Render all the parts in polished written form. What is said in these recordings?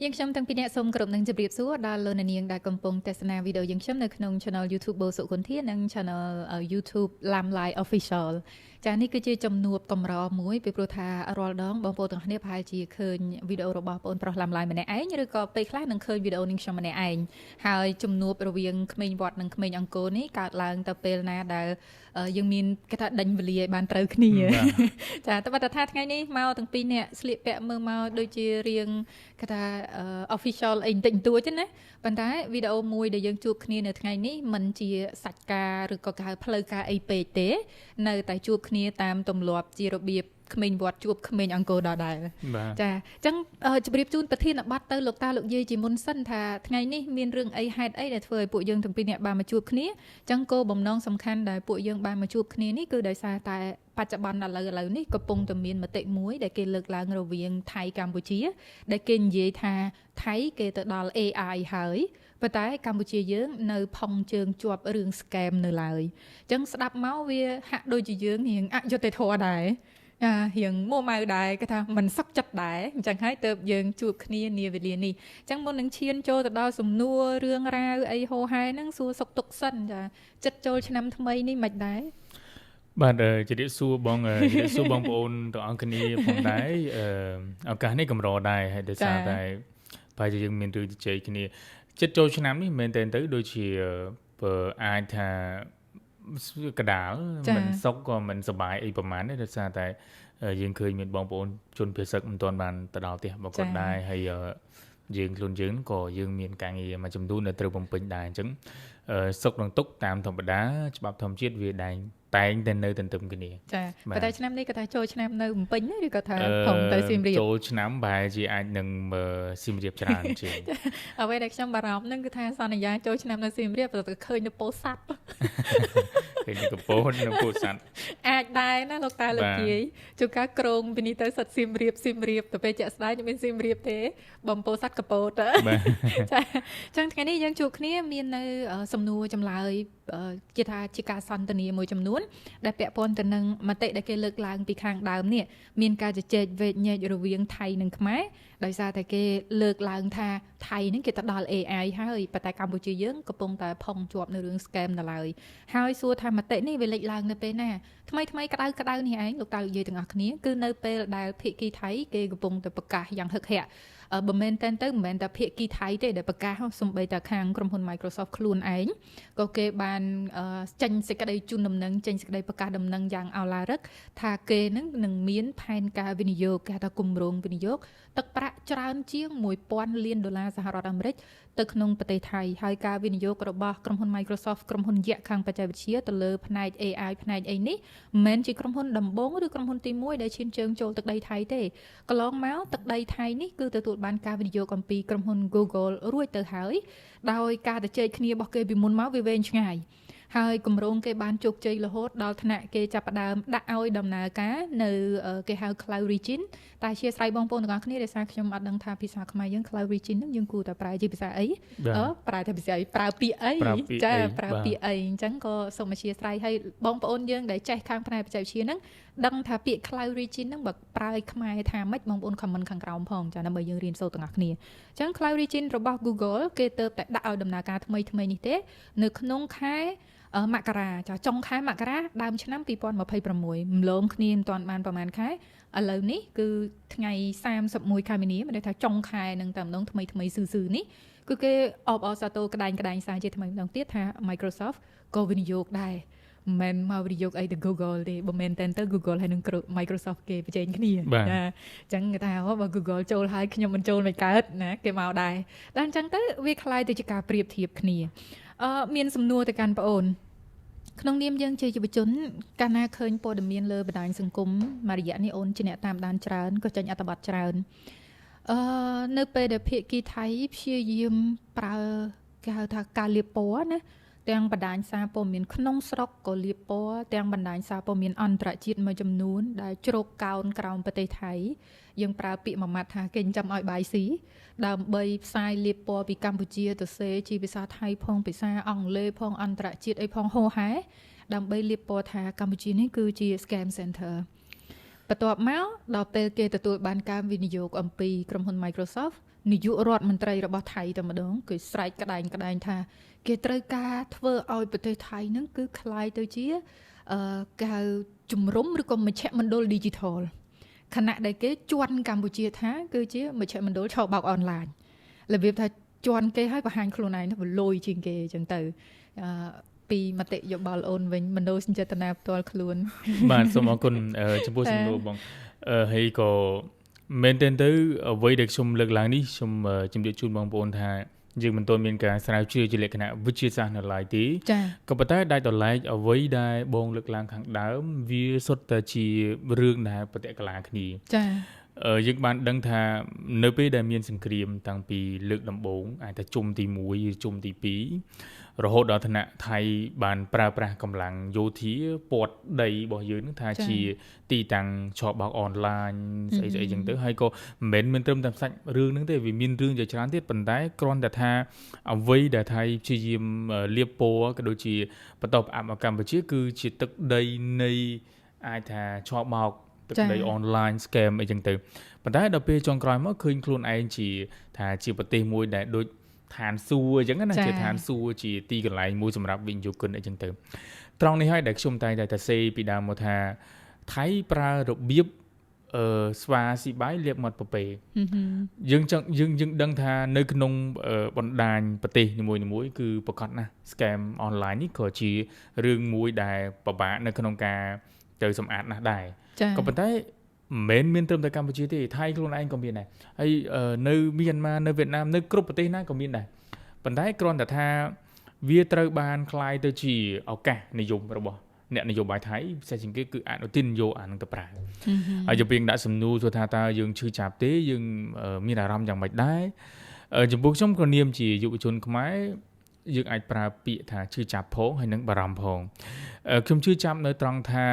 យើងខ្ញុំទាំងពីរអ្នកសូមគោរពនឹងជម្រាបសួរដល់លោកអ្នកនាងដែលកំពុងទស្សនាវីដេអូយើងខ្ញុំនៅក្នុង Channel YouTube បូសុគន្ធានិង Channel YouTube Lamlai Official ចា៎នេះគឺជាជំនួបកម្រមួយពីព្រោះថារាល់ដងបងប្អូនទាំងគ្នាប្រហែលជាឃើញវីដេអូរបស់បងប្រុស Lamlai ម្នាក់ឯងឬក៏ពេលខ្លះនឹងឃើញវីដេអូនេះខ្ញុំម្នាក់ឯងហើយជំនួបរវាងក្មេងវត្តនិងក្មេងអង្គរនេះកើតឡើងទៅពេលណាដែលយើងមានគេថាដេញវេលាឲ្យបានត្រូវគ្នាចាតែបើថាថ្ងៃនេះមកទាំងពីរអ្នកស្លៀកពាក់មើលមកដូចជារៀងគេថា official អីបន្តិចបន្តួចណាប៉ុន្តែវីដេអូមួយដែលយើងជួបគ្នានៅថ្ងៃនេះមិនជាសាច់ការឬក៏គេហៅផ្លូវការអីពេកទេនៅតែជួបគ្នាតាមទម្លាប់ជារបៀបក្មេងវត្តជួបក្មេងអង្គរដដែលចាអញ្ចឹងជម្រាបជូនប្រធានបទទៅលោកតាលោកយាយជាមុនសិនថាថ្ងៃនេះមានរឿងអីហេតុអីដែលធ្វើឲ្យពួកយើងទាំងពីរនាក់បានមកជួបគ្នាអញ្ចឹងគោលបំណងសំខាន់ដែលពួកយើងបានមកជួបគ្នានេះគឺដោយសារតែបច្ចុប្បន្នឥឡូវនេះកំពុងតែមានមតិមួយដែលគេលើកឡើងរវាងថៃកម្ពុជាដែលគេនិយាយថាថៃគេទៅដល់ AI ហើយប៉ុន្តែកម្ពុជាយើងនៅផុងជើងជាប់រឿង scam នៅឡើយអញ្ចឹងស្ដាប់មកវាហាក់ដូចជាយើងរៀងអយុត្តិធម៌ដែររៀងមួម៉ៅដែរគេថាមិនសុខចិត្តដែរអញ្ចឹងហើយទៅយើងជួបគ្នានាវេលានេះអញ្ចឹងមុននឹងឈានចូលទៅដល់សំណួររឿងរ៉ាវអីហោហែហ្នឹងសួរសុខទុក្ខសិនចាចិត្តចូលឆ្នាំថ្មីនេះមិនដែរបាទជម្រាបសួរបងជម្រាបសួរបងប្អូនទាំងអស់គ្នាផងដែរឱកាសនេះកម្រដែរហើយដោយសារតែប្រហែលជាយើងមានរឿងជជែកគ្នាចិត្តចូលឆ្នាំនេះមែនតើទៅដូចជាអាចថាកដាលមិនសុខក៏មិនសប្បាយអីប្រហែលទេដោយសារតែយើងឃើញមានបងប្អូនជនភៀសសិកមិនទាន់បានទៅដល់ផ្ទះបងគាត់ដែរហើយយើងខ្លួនយើងក៏យើងមានការងារមួយចំនួនដែលត្រូវបំពេញដែរអញ្ចឹងសុខនឹងទុកតាមធម្មតាច្បាប់ធម្មជាតិវាតែងតែនៅទន្ទឹមគ្នាចាប៉ុន្តែឆ្នាំនេះក៏ថាចូលឆ្នាំនៅបំពេញឬក៏ថាព្រមទៅសៀមរាបចូលឆ្នាំប្រហែលជាអាចនឹងសៀមរាបច្រើនជាងអ្វីដែលខ្ញុំបារម្ភហ្នឹងគឺថាសន្យាចូលឆ្នាំនៅសៀមរាបទៅឃើញនៅពោធិ៍សាត់ឃើញកំពតនៅពោធិ៍សាត់អាចដែរណាលោកតាលោកយាយជួនកាលក្រងពីនេះទៅសិតសៀមរាបទៅពេលជាក់ស្ដែងមានសៀមរាបទេបំពោធិ៍សាត់កំពតចាអញ្ចឹងថ្ងៃនេះយើងជួបគ្នាមាននៅសំណួរចម្លើយគេថាជាការសន្ទនាមួយចំនួនដែលពាក់ព័ន្ធទៅនឹងមតិដែលគេលើកឡើងពីខាងដើមនេះមានការជជែកវែកញែករវាងថៃនិងខ្មែរដោយសារតែគេលើកឡើងថាថៃហ្នឹងគេទៅដល់ AI ហើយប៉ុន្តែកម្ពុជាយើងកំពុងតែផុងជាប់នៅរឿង scam នៅឡើយហើយសួរថាមតិនេះវាលេចឡើងនៅពេលណាថ្មីក្តៅនេះឯងលោកតាលោកយាយទាំងអស់គ្នាគឺនៅពេលដែលភាគីថៃគេកំពុងតែប្រកាសយ៉ាងហឹកហាក់បើមិនតែភាគីថៃទេដែលប្រកាសសំបីតែខាងក្រុមហ៊ុន Microsoft ខ្លួនឯងក៏គេបានចេញសេចក្តីជូនដំណឹងចេញសេចក្តីប្រកាសដំណឹងយ៉ាងឱឡារិកថាគេនឹងមានផែនការវិនិយោគគេហៅថាគម្រោងវិនិយោគទឹកប្រាក់ច្រើនជាង$1000 លានសហរដ្ឋអាមេរិកទៅក្នុងប្រទេសថៃហើយការវិនិយោគរបស់ក្រុមហ៊ុន Microsoft ក្រុមហ៊ុនយក្សខាងបច្ចេកវិទ្យាទៅលើផ្នែក AI ផ្នែកអីនេះមិនមែនជាក្រុមហ៊ុនដំបូងឬក្រុមហ៊ុនទី1ដែលឈានជើងចូលទឹកដីថៃទេកន្លងមកទឹកដីថៃនេះគឺទទួលបានការវិនិយោគអំពីក្រុមហ៊ុន Google រួចទៅហើយដោយការទៅជែកគ្នារបស់គេពីមុនមកវាវែងឆ្ងាយហើយគម្រោងគេបានជោគជ័យរហូតដល់ថ្នាក់គេចាប់ផ្ដើមដាក់ឲ្យដំណើរការនៅគេហៅ Cloud Region តែអធិស្ឋានបងប្អូនទាំងអស់គ្នាដែលសារខ្ញុំអត់ដឹងថាភាសាខ្មែរយើង Cloud Region ហ្នឹងយើងគួរតែប្រើជាភាសាអីប្រើតែភាសាអីប្រើពាក្យអីចាប្រើពាក្យអីអញ្ចឹងក៏សូមអធិស្ឋានឲ្យបងប្អូនយើងដែលចេះខាងផ្នែកបច្ចេកវិទ្យាហ្នឹងដឹងថាពាក្យ Cloud Region ហ្នឹងបើប្រើឲ្យខ្មែរថាម៉េចបងប្អូន comment ខាងក្រោមផងចាដើម្បីយើងរៀនសូត្រទាំងអស់គ្នាអញ្ចឹង Cloud Region របស់ Google គេទៅតែដាក់ឲ្យដំណើរការថ្មីនេះទេនៅក្នុងខែមករាចុងខែមករាដើមឆ្នាំ2026ម្លងគ្នាមិនទាន់បានប្រហែលខែឥឡូវនេះគឺថ្ងៃ31ខែមីនាមានន័យថាចុងខែនឹងតែម្ដងថ្មីស៊ឺនេះគឺគេអបអរសាទរក្តែងសារជាថ្មីម្ដងទៀតថា Microsoft ក៏វិនិយោគដែរមិនមកវិនិយោគអីទៅ Google ទេបើមិនតែទៅ Google ហើយនឹង Microsoft គេប្រជែងគ្នាណាអញ្ចឹងគេថាបើ Google ចូលហើយខ្ញុំមិនចូលមិនកើតណាគេមកដែរតែអញ្ចឹងទៅវាคล้ายទៅជាការប្រៀបធៀបគ្នាមានសំណួរទៅកាន់បងអូនក្នុងនាមយើងជាយុវជនកាលណាឃើញព័ត៌មានលើបណ្ដាញសង្គមមួយរយៈនេះអូនជាអ្នកតាមដានច្រើនក៏ចេញអត្ថបទច្រើននៅពេលដែលភាគីថៃព្យាយាមប្រើគេហៅថាការលាបពណ៌ណាទាំងបណ្ដាញសារព័ត៌មានក្នុងស្រុកក៏លាបពណ៌ទាំងបណ្ដាញសារព័ត៌មានអន្តរជាតិមួយចំនួនដែលជ្រកកោនក្រោមប្រទេសថៃយើងប្រើពាក្យមួយម៉ាត់ថាគេចិញ្ចឹមឲ្យបាយស៊ីដើម្បីផ្សាយលាបពណ៌ពីកម្ពុជាទៅសេជាភាសាថៃផងភាសាអង់គ្លេសផងអន្តរជាតិអីផងហូហែដើម្បីលាបពណ៌ថាកម្ពុជានេះគឺជា scam center ប បន្ទាប់មកដល់ពេលគេទទួលបានការវិនិយោគអំពីក្រុមហ៊ុន Microsoft នាយករដ្ឋមន្ត្រីរបស់ថៃតែម្ដងគឺស្រែកក្តែងថាគេត្រូវការធ្វើឲ្យប្រទេសថៃហ្នឹងគឺคล้ายទៅជាគេហៅជំរំឬក៏មជ្ឈមណ្ឌល digital ខណៈដែលគេជន់កម្ពុជាថាគឺជាមជ្ឈមណ្ឌលឆបោកអនឡាញរបៀបថាជន់គេឲ្យបង្ហាញខ្លួនឯងទៅលុយជាងគេអញ្ចឹងទៅពីមតិយោបល់អូនវិញមនោសញ្ចេតនាផ្ទាល់ខ្លួនបាទសូមអរគុណចំពោះសំណួរបងហើយក៏មែនទែនទៅអ្វីដែលខ្ញុំលើកឡើងនេះខ្ញុំជម្រាបជូនបងប្អូនថាយើងមិនទាន់មានការស្រាវជ្រាវជាលក្ខណៈវិទ្យាសាស្ត្រនៅឡើយទេក៏ប៉ុន្តែដាច់ដោយឡែកអ្វីដែលបងលើកឡើងខាងដើមវាសុទ្ធតែជារឿងដែលបដិកលាគ្នាចាយើងបានដឹងថានៅពេលដែលមានសង្គ្រាមតាំងពីលើកដំបូងអាចថាជុំទី1ឬជុំទី2រហូតដល់ឋានៈថៃបានប្រើប្រាស់កម្លាំងយោធាព័ទ្ធដីរបស់យើងនឹងថាជាទីតាំងឆបោកអនឡាញស្អីៗចឹងទៅហើយក៏មិនមែនត្រឹមតែផ្សាច់រឿងហ្នឹងទេវាមានរឿងជាច្រើនទៀតប៉ុន្តែគ្រាន់តែថាអ្វីដែលថៃព្យាយាមលាបពណ៌ក៏ដូចជាបន្តផ្អាប់មកកម្ពុជាគឺជាទឹកដីនៃអាចថាឆបោកទឹកដីអនឡាញ scam អីចឹងទៅប៉ុន្តែដល់ពេលចុងក្រោយមកឃើញខ្លួនឯងជាប្រទេសមួយដែលដូចឋានសួគ៌អញ្ចឹងណាជាឋានសួគ៌ជាទីកន្លែងមួយសម្រាប់វិនិយោគិនអីចឹងទៅត្រង់នេះហើយដែលខ្ញុំតែងតែសេពីដើមមកថាថៃប្រើរបៀបស្វាស៊ីបាយលាបមាត់ពពែយើងដឹងថានៅក្នុងបណ្ដាញប្រទេសនីមួយៗគឺប្រកាសណាស់ scam online នេះក៏ជារឿងមួយដែលពិបាកនៅក្នុងការទៅសម្អាតណាស់ដែរក៏ប៉ុន្តែមិនមែនមានត្រឹមតែកម្ពុជាទេថៃខ្លួនឯងក៏មានដែរហើយនៅមីយ៉ាន់ម៉ានៅវៀតណាមនៅគ្រប់ប្រទេសណាក៏មានដែរប៉ុន្តែគ្រាន់តែថាវាត្រូវបានคล้ายទៅជាឱកាសនិយមរបស់អ្នកនយោបាយថៃពិសេសជាងគេគឺអនុទានយកអានឹងទៅប្រើហើយយើងដាក់សំណួរថាតើយើងឈឺចាប់ទេយើងមានអារម្មណ៍យ៉ាងម៉េចដែរចំពោះខ្ញុំក៏នាមជាយុវជនខ្មែរយើងអាចប្រើពាក្យថាឈឺចាប់ផងហើយនឹងបារម្ភផងខ្ញុំឈឺចាប់នៅត្រង់ថា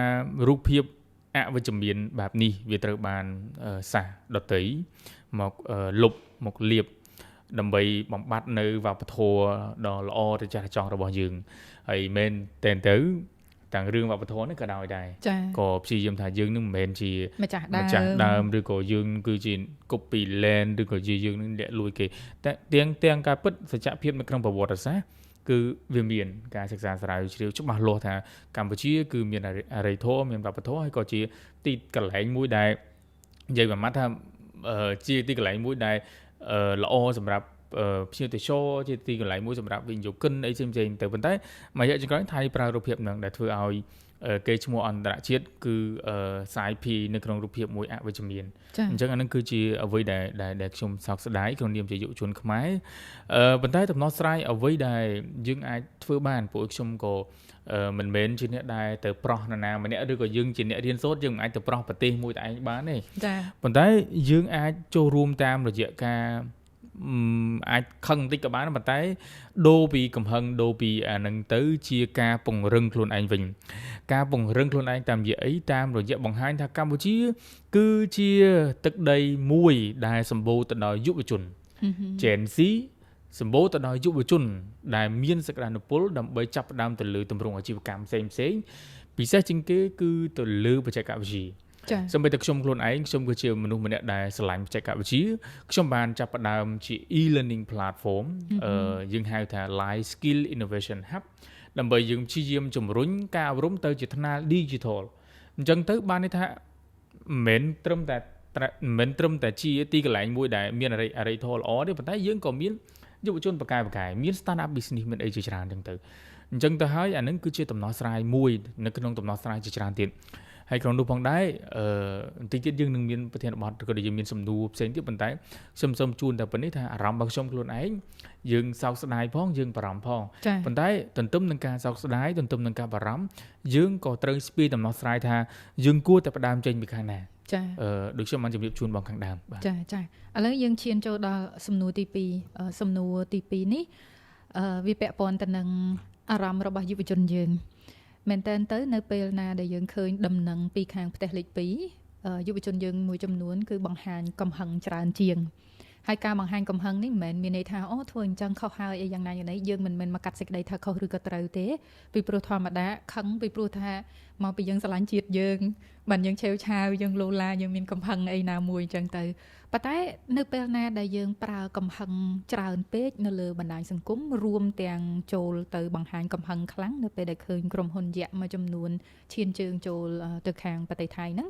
រូបភាពអវិជ្ជមានបែបនេះវាត្រូវបានសាសដតីមកលុបមកលាបដើម្បីបំបត្តិនៅវប្បធម៌ដ៏ល្អទៅចាស់ចង់របស់យើងហើយមែនតែនទៅទាំងរឿងវប្បធម៌នេះក៏ដោយដែរក៏ព្យាយាមថាយើងនឹងមិនមែនជាម្ចាស់ដើមឬក៏យើងគឺជា copy land ឬក៏យើងនឹងលាក់លួយគេតែទាំងការពិតសច្ចភាពនៅក្នុងប្រវត្តិសាស្ត្រគឺវាមានការសិក្សាស្រាវជ្រាវច្បាស់លាស់ថាកម្ពុជាគឺមានអរិយធម៌មានវប្បធម៌ហើយក៏ជាទីកន្លែងមួយដែលនិយាយប្រមាថថាជាទីកន្លែងមួយដែលល្អសម្រាប់ភ្ញៀវទេសចរជាទីកន្លែងមួយសម្រាប់វិនិយោគិនអីផ្សេងៗទៅប៉ុន្តែមួយរយៈចុងក្រោយថៃប្រើរូបភាពហ្នឹងដែលធ្វើឲ្យគេឈ្មោះអន្តរជាតិគឺសាយភីនៅក្នុងរូបភាពមួយអវិជ្ជមានអញ្ចឹងអានឹងគឺជាអ្វីដែលខ្ញុំសោកស្ដាយក្នុងនាមជាយុវជនខ្មែរប៉ុន្តែដំណោះស្រាយអ្វីដែលយើងអាចធ្វើបានព្រោះខ្ញុំក៏មិនមែនជាអ្នកដែលទៅប្រោះនរណាម្នាក់ឬក៏យើងជាអ្នករៀនសូត្រយើងមិនអាចទៅប្រោះប្រទេសមួយតែឯងបានទេប៉ុន្តែយើងអាចចូលរួមតាមរយៈការអាចខឹងបន្តិចក៏បានប៉ុន្តែដូរពីកំហឹងដូរពីអានឹងទៅជាការពង្រឹងខ្លួនឯងវិញការពង្រឹងខ្លួនឯងតាមរយៈអីតាមរយៈបង្ហាញថាកម្ពុជាគឺជាទឹកដីមួយដែលសម្បូរទៅដោយយុវជន Gen Z សម្បូរទៅដោយយុវជនដែលមានសក្តានុពលដើម្បីចាប់ផ្ដើមទៅលើទម្រង់អាជីវកម្មផ្សេងពិសេសជាងគេគឺទៅលើបច្ចេកវិទ្យាសូម្បីតែខ្ញុំខ្លួនឯងខ្ញុំគឺជាមនុស្សម្នាក់ដែលស្រឡាញ់បច្ចេកវិទ្យាខ្ញុំបានចាប់ផ្ដើមជា e-learning platform យើងហៅថា Life Skill Innovation Hub ដើម្បីយើងព្យាយាមជំរុញការអប់រំទៅជាថ្នាល digital អញ្ចឹងទៅបានន័យថាមិនត្រឹមតែជាទីកន្លែងមួយដែលមានអរិយធម៌ល្អទេប៉ុន្តែយើងក៏មានយុវជនបកាយមាន startup business មានអីជាច្រើនអញ្ចឹងទៅហើយអានឹងគឺជាដំណោះស្រាយមួយនៅក្នុងដំណោះស្រាយជាច្រើនទៀតហើយក្នុងនោះផងដែរបន្តិចទៀតយើងនឹងមានប្រធានបទក៏ដូចយើងមានសំណួរផ្សេងទៀតប៉ុន្តែខ្ញុំសូមជូនតែប៉ុណ្្នេះថាអារម្មណ៍របស់ខ្ញុំខ្លួនឯងយើងសោកស្ដាយផងយើងបារម្ភផងប៉ុន្តែទន្ទឹមនឹងការសោកស្ដាយទន្ទឹមនឹងការបារម្ភយើងក៏ត្រូវស្ពាយដំណោះស្រាយថាយើងគួរតែផ្ដើមចេញពីខាងណាដូចខ្ញុំបានជម្រាបជូនបងខាងដើមបាទចាឥឡូវយើងឈានចូលដល់សំណួរទី2សំណួរទី2នេះវាពាក់ព័ន្ធទៅនឹងអារម្មណ៍របស់យុវជនយើងមែនតើទៅនៅពេលណាដែលយើងឃើញដំណឹងពីខាងផ្ទះលេខ2យុវជនយើងមួយចំនួនគឺបង្ហាញកំហឹងច្រើនជាង ហើយការបង្ហាញកំហឹងនេះមិនមែនមានន័យថាអូធ្វើអញ្ចឹងខុសហើយអីយ៉ាងណាយ៉ាងនេះយើងមិនមែនមកកាត់សេចក្តីថាខុសឬក៏ត្រូវទេពីព្រោះធម្មតាខឹងពីព្រោះថាមកពីយើងស្រឡាញ់ជាតិយើងបានយើងឆេវឆាវយើងលោឡាយើងមានកំហឹងអីណាមួយអញ្ចឹងទៅប៉ុន្តែនៅពេលណាដែលយើងប្រើកំហឹងច្រើនពេកនៅលើបណ្ដាញសង្គមរួមទាំងចូលទៅបង្ហាញកំហឹងខ្លាំងនៅពេលដែលឃើញក្រុមហ៊ុនយក្សមួយចំនួនឈានជើងចូលទៅខាងប្រទេសថៃហ្នឹង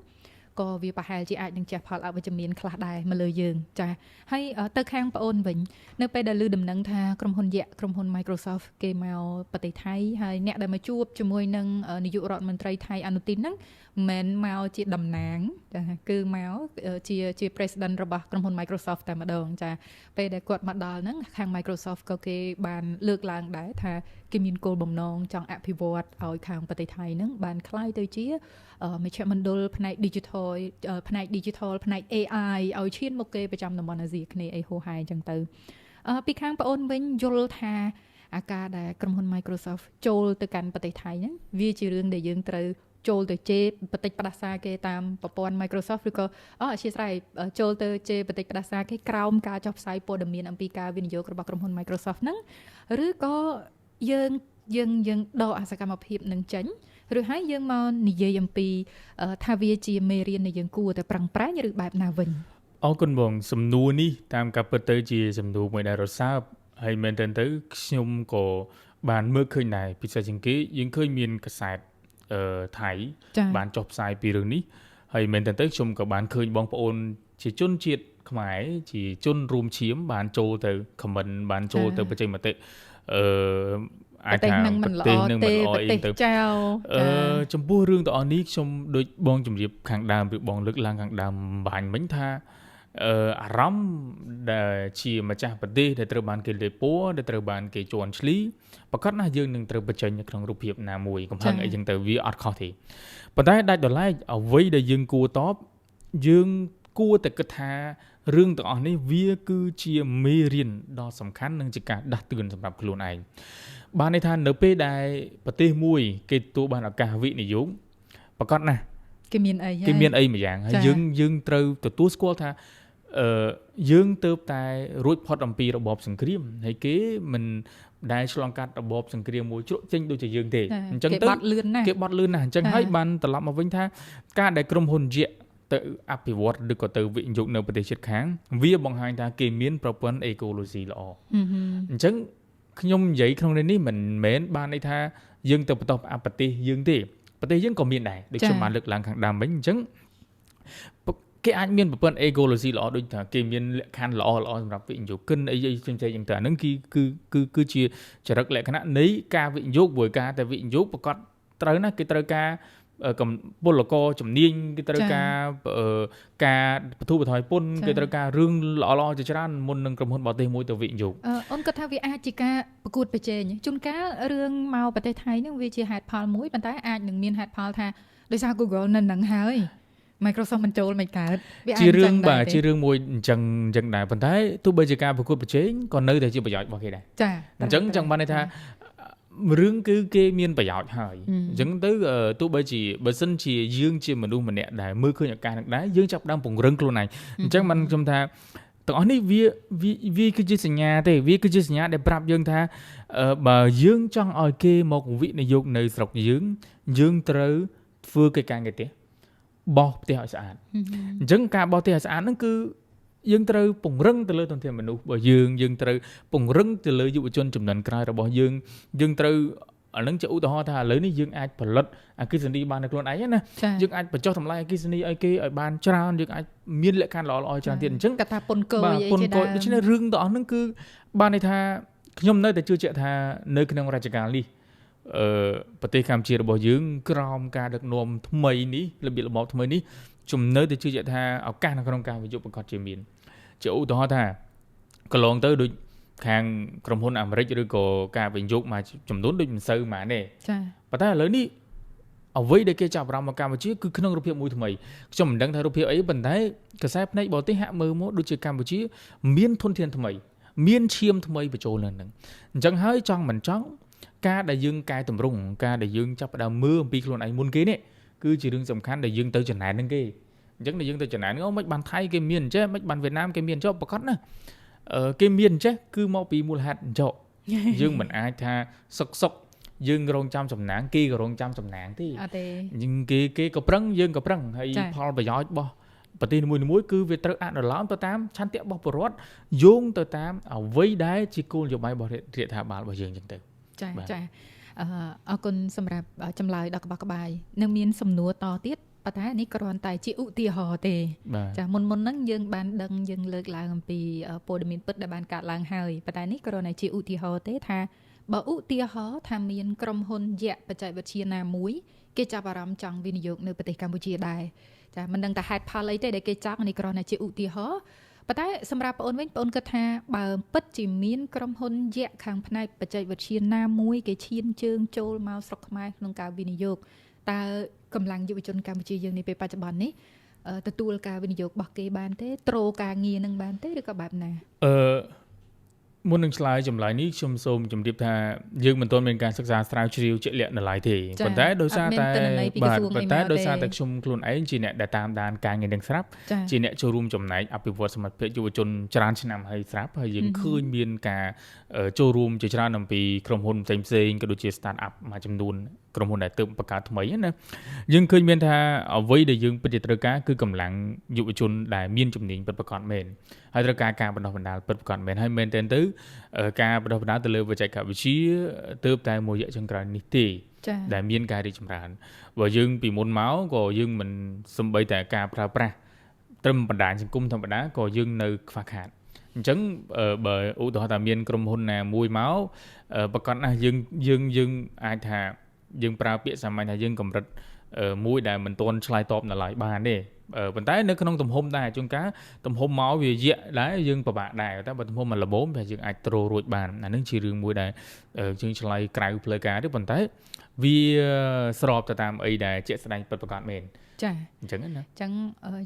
ក៏វាប្រហែលជាអាចនឹងជះផលអវិជ្ជមានខ្លះដែរមកលើយើងចាហើយទៅខាងប្អូនវិញនៅពេលដែលឮដំណឹងថាក្រុមហ៊ុនយក្សក្រុមហ៊ុន Microsoft គេមកប្រទេសថៃហើយអ្នកដែលមកជួបជាមួយនឹងនាយករដ្ឋមន្ត្រីថៃអនុទានហ្នឹងមិនមកជាតំណាងចាគឺមកជា president របស់ក្រុមហ៊ុន Microsoft តែម្ដងចាពេលដែលគាត់មកដល់ហ្នឹងខាង Microsoft ក៏គេបានលើកឡើងដែរថាគេមានគោលបំណងចង់អភិវឌ្ឍឲ្យខាងប្រទេសថៃហ្នឹងបានក្លាយទៅជាមជ្ឈមណ្ឌលផ្នែក digital ផ្នែក AI ឲ្យឈានមកគេប្រចាំតំបន់អាស៊ីគ្នាអីហូហែអញ្ចឹងទៅពីខាងប្អូនវិញយល់ថាអាការដែលក្រុមហ៊ុន Microsoft ចូលទៅកាន់ប្រទេសថៃហ្នឹងវាជារឿងដែលយើងត្រូវចូលទៅជេរបតិចផ្ដាសាគេតាមប្រព័ន្ធ Microsoft ឬក៏អធិស្ឋានចូលទៅជេរបតិចផ្ដាសាគេក្រោមការចុះផ្សាយព័ត៌មានអំពីការវិនិយោគរបស់ក្រុមហ៊ុន Microsoft ហ្នឹងឬក៏យើងដកអាសកម្មភាពនឹងចេញឬហើយយើងមកនិយាយអំពីថាវាជាមេរៀនដែលយើងគួរតែប្រឹងប្រែងឬបែបណាវិញអរគុណបងសំណួរនេះតាមការពិតទៅជាសំណួរមួយដែលរសើបហើយមែនទែនទៅខ្ញុំក៏បានមើលឃើញដែរពិសេសជាងគេយើងឃើញមានកាសែតថៃបានចុះផ្សាយពីរឿងនេះហើយមែនទែនទៅខ្ញុំក៏បានឃើញបងប្អូនជាជនជាតិខ្មែរជាជនរួមឈាមបានចូលទៅ comment បានចូលទៅបញ្ចេញមតិអាចថាប្រទេសនឹងមិនល្អអីទៅចំពោះរឿងទាំងអស់នេះខ្ញុំដូចបងជម្រាបខាងដើមឬបងលើកឡើងខាងដើមបាញ់មិញថាអារម្មណ៍ដែលជាម្ចាស់ប្រទេសដែលត្រូវបានគេលេបពួរដែលត្រូវបានគេជន់ឈ្លីប្រកាសណាយើងនឹងត្រូវបញ្ចេញនៅក្នុងរូបភាពណាមួយកំហឹងអីចឹងទៅវាអត់ខុសទេប៉ុន្តែដាច់ដល់ឡែកអ្វីដែលយើងគួរតបយើងគួរតែគិតថារឿងទាំងអស់នេះវាគឺជាមេរៀនដ៏សំខាន់និងជាការដាស់តឿនសម្រាប់ខ្លួនឯងបានន័យថានៅពេលដែលប្រទេសមួយគេទទួលបានឱកាសវិនិយោគប្រកាសណាគេមានអីម្យ៉ាងហើយយើងត្រូវទទួលស្គាល់ថាយើងទៅតែរួចផុតអំពីរបបសង្គ្រាមហើយគេមិនដែលឆ្លងកាត់របបសង្គ្រាមមួយជ្រក់ចេញដូចជាយើងទេអញ្ចឹងទៅគេបាត់លឿនណាស់អញ្ចឹងហើយបានត្រឡប់មកវិញថាការដែលក្រុមហ៊ុនយក្សទៅអភិវឌ្ឍឬក៏ទៅវិនិយោគនៅប្រទេសជិតខាងវាបង្ហាញថាគេមានប្រព័ន្ធអេកូឡូស៊ីល្អអញ្ចឹងខ្ញុំនិយាយក្នុងនេះមិនមែនបានន័យថាយើងទៅបន្តប្រទេសយើងទេប្រទេសយើងក៏មានដែរដូចខ្ញុំបានលើកឡើងខាងដើមវិញអញ្ចឹងគេអាចមានប្រព័ន្ធ ecology ល្អដូចថាគេមានលក្ខខណ្ឌល្អសម្រាប់វិនិយោគិនអីផ្សេងៗយ៉ាងទៅអាហ្នឹងគឺជាចរិតលក្ខណៈនៃការវិនិយោគព្រោះការតែវិនិយោគប្រកបត្រូវណាគេត្រូវការពលករជំនាញគេត្រូវការបទូបថយពន្ធគេត្រូវការរឿងល្អៗជាច្រើនមុននឹងក្រុមហ៊ុនបរទេសមួយទៅវិនិយោគអូនគាត់ថាវាអាចជាការប្រកួតប្រជែងជួនកាលរឿងមកប្រទេសថៃហ្នឹងវាជាហេតុផលមួយប៉ុន្តែអាចនឹងមានហេតុផលថាដោយសារ Google នៅនឹងហើយ Microsoft មិនចូលមិនកើតវាជារឿងជារឿងមួយអញ្ចឹងដែរប៉ុន្តែទោះបីជាការប្រកួតប្រជែងក៏នៅតែជាប្រយោជន៍របស់គេដែរចាអញ្ចឹងចង់បានន័យថារឿងគឺគេមានប្រយោជន៍ហើយអញ្ចឹងទៅទោះបីជាបើសិនជាយើងជាមនុស្សម្នាក់ដែលមើលឃើញឱកាសនឹងដែរយើងចាប់ផ្ដើមពង្រឹងខ្លួនឯងអញ្ចឹងបានខ្ញុំថាទាំងអស់នេះវាគឺជាសញ្ញាទេវាគឺជាសញ្ញាដែលប្រាប់យើងថាបើយើងចង់ឲ្យគេមកវិនិយោគនៅស្រុកយើងត្រូវធ្វើកិច្ចការងារទេបោសផ្ទះឲ្យស្អាតអញ្ចឹងការបោសផ្ទះឲ្យស្អាតហ្នឹងគឺយើងត្រូវពង្រឹងទៅលើធនធានមនុស្សរបស់យើងត្រូវពង្រឹងទៅលើយុវជនចំនួនក្រោយរបស់យើងត្រូវអានឹងជាឧទាហរណ៍ថាឥឡូវនេះយើងអាចផលិតអគ្គិសនីបាននៅខ្លួនឯងណាយើងអាចបញ្ចុះតម្លៃអគ្គិសនីឲ្យគេឲ្យបានច្រើនយើងអាចមានលក្ខខណ្ឌល្អៗច្រើនទៀតអញ្ចឹងកថាពន្ធគយអីជាដើមដូច្នេះរឿងទាំងអស់ហ្នឹងគឺបានន័យថាខ្ញុំនៅតែជឿជាក់ថានៅក្នុងរជ្ជកាលនេះប្រទេសកម្ពុជារបស់យើងក្រោមការដឹកនាំថ្មីនេះរបៀបរបបថ្មីនេះជំនឿទៅជឿជាក់ថាឱកាសនៅក្នុងការវិនិយោគប្រកបជាមានជាឧទាហរណ៍ថាកន្លងទៅដូចខាងក្រុមហ៊ុនអាមេរិកឬក៏ការវិនិយោគមកចំនួនដូចមិនសូវប៉ុន្មានទេចា៎ប៉ុន្តែឥឡូវនេះអ្វីដែលគេចាប់អារម្មណ៍មកកម្ពុជាគឺក្នុងរូបភាពមួយថ្មីខ្ញុំមិនដឹងថារូបភាពអីប៉ុន្តែកសែភ្នែកបរទេសហាក់មើលមកដូចជាកម្ពុជាមានធនធានថ្មីមានឈាមថ្មីបញ្ចូលនៅនឹងអញ្ចឹងហើយចង់មិនចង់ការដែលយើងកែតម្រង់ការដែលយើងចាប់ផ្ដើមមើលអំពីខ្លួនឯងមុនគេនេះគឺជារឿងសំខាន់ដែលយើងទៅចំណែននឹងគេអ ចឹងតែយើងទៅចំណានមិនបានថៃគេមានចេះមិនបានវៀតណាមគេមានចុះប្រកាសណាគេមានចេះគឺមកពីមូលហេតុចុះយើងមិនអាចថាសុកយើងរងចាំចំណាំងគេក៏រងចាំចំណាំងទេអត់ទេយើងគេក៏ប្រឹងយើងក៏ប្រឹងហើយផលប្រយោជន៍របស់ប្រទេសនីមួយៗគឺវាត្រូវអនុលោមទៅតាមឆន្ទៈរបស់ប្រជាពលរដ្ឋយោងទៅតាមអ្វីដែលជាគោលនយោបាយរបស់រដ្ឋាភិបាលរបស់យើងចឹងទៅចាអរគុណសម្រាប់ចម្លើយដ៏ក្បោះក្បាយនឹងមានសំណួរតទៀតប៉ុន្តែនេះគ្រាន់តែជាឧទាហរណ៍ទេចាមុនហ្នឹងយើងបានដឹងយើងលើកឡើងអំពីព័ត៌មានពិតដែលបានកើតឡើងហើយប៉ុន្តែនេះគ្រាន់តែជាឧទាហរណ៍ទេថាបើឧទាហរណ៍ថាមានក្រុមហ៊ុនយក្សបច្ចេកវិទ្យាណាមួយគេចាប់អារម្មណ៍ចង់វិនិយោគនៅប្រទេសកម្ពុជាដែរចាមិនដឹងថាហេតុផលអីទេដែលគេចង់នេះគ្រាន់តែជាឧទាហរណ៍ប៉ុន្តែសម្រាប់បងអូនវិញបងអូនគិតថាបើពិតជាមានក្រុមហ៊ុនយក្សខាងផ្នែកបច្ចេកវិទ្យាណាមួយគេឈានជើងចូលមកស្រុកខ្មែរក្នុងការវិនិយោគតើកម្លាំងយុវជនកម្ពុជាយើងនេះពេលបច្ចុប្បន្ននេះទទួលការវិនិយោគរបស់គេបានទេទ្រការងារនឹងបានទេឬក៏បែបណាមុននឹងឆ្លើយចម្លើយនេះខ្ញុំសូមជម្រាបថាយើងមិនទាន់មានការសិក្សាស្រាវជ្រាវជាក់លាក់នៅឡើយទេប៉ុន្តែដោយសារតែខ្ញុំខ្លួនឯងជាអ្នកដែលតាមដានការងារនឹងស្រាប់ជាអ្នកចូលរួមចំណែកអភិវឌ្ឍសមត្ថភាពយុវជនច្រើនឆ្នាំហើយស្រាប់ហើយយើងឃើញមានការចូលរួមជាច្រើនអំពីក្រុមហ៊ុនផ្សេងៗក៏ដូចជា start up មួយចំនួនក្រុមហ៊ុនដែលទើបបង្កើតថ្មីណាយើងឃើញមានថាអ្វីដែលយើងពិតជាត្រូវការគឺកម្លាំងយុវជនដែលមានជំនាញពិតប្រាកដមែនហើយត្រូវការបណ្ដុះបណ្ដាលពិតប្រាកដមែនហើយមែនទែនទៅការបណ្ដុះបណ្ដាលទៅលើបច្ចេកវិទ្យាទើបតែមួយរយៈចុងក្រោយនេះទេដែលមានការរីកចម្រើនបើយើងពីមុនមកក៏យើងមិនសំបីតែការប្រើប្រាស់ត្រឹមបណ្ដាញសង្គមធម្មតាក៏យើងនៅខ្វះខាតអញ្ចឹងបើឧទាហរណ៍ថាមានក្រុមហ៊ុនណាមួយមកប្រកាសណាស់យើងអាចថាយើងប្រើពាក្យសាមញ្ញថាយើងកម្រិតមួយដែលមិនទាន់ឆ្លើយតបនៅឡើយបានទេប៉ុន្តែនៅក្នុងទំហំដែរជួនកាលទំហំមកវាយៈដែរយើងពិបាកដែរតែបើទំហំមកល្មមវាយើងអាចទ្ររួចបានអានឹងជារឿងមួយដែលយើងឆ្លើយក្រៅផ្លូវការទេប៉ុន្តែវាស្របទៅតាមអីដែលជាក់ស្ដែងពិតប្រាកដមែនចាអញ្ចឹងណាអញ្ចឹង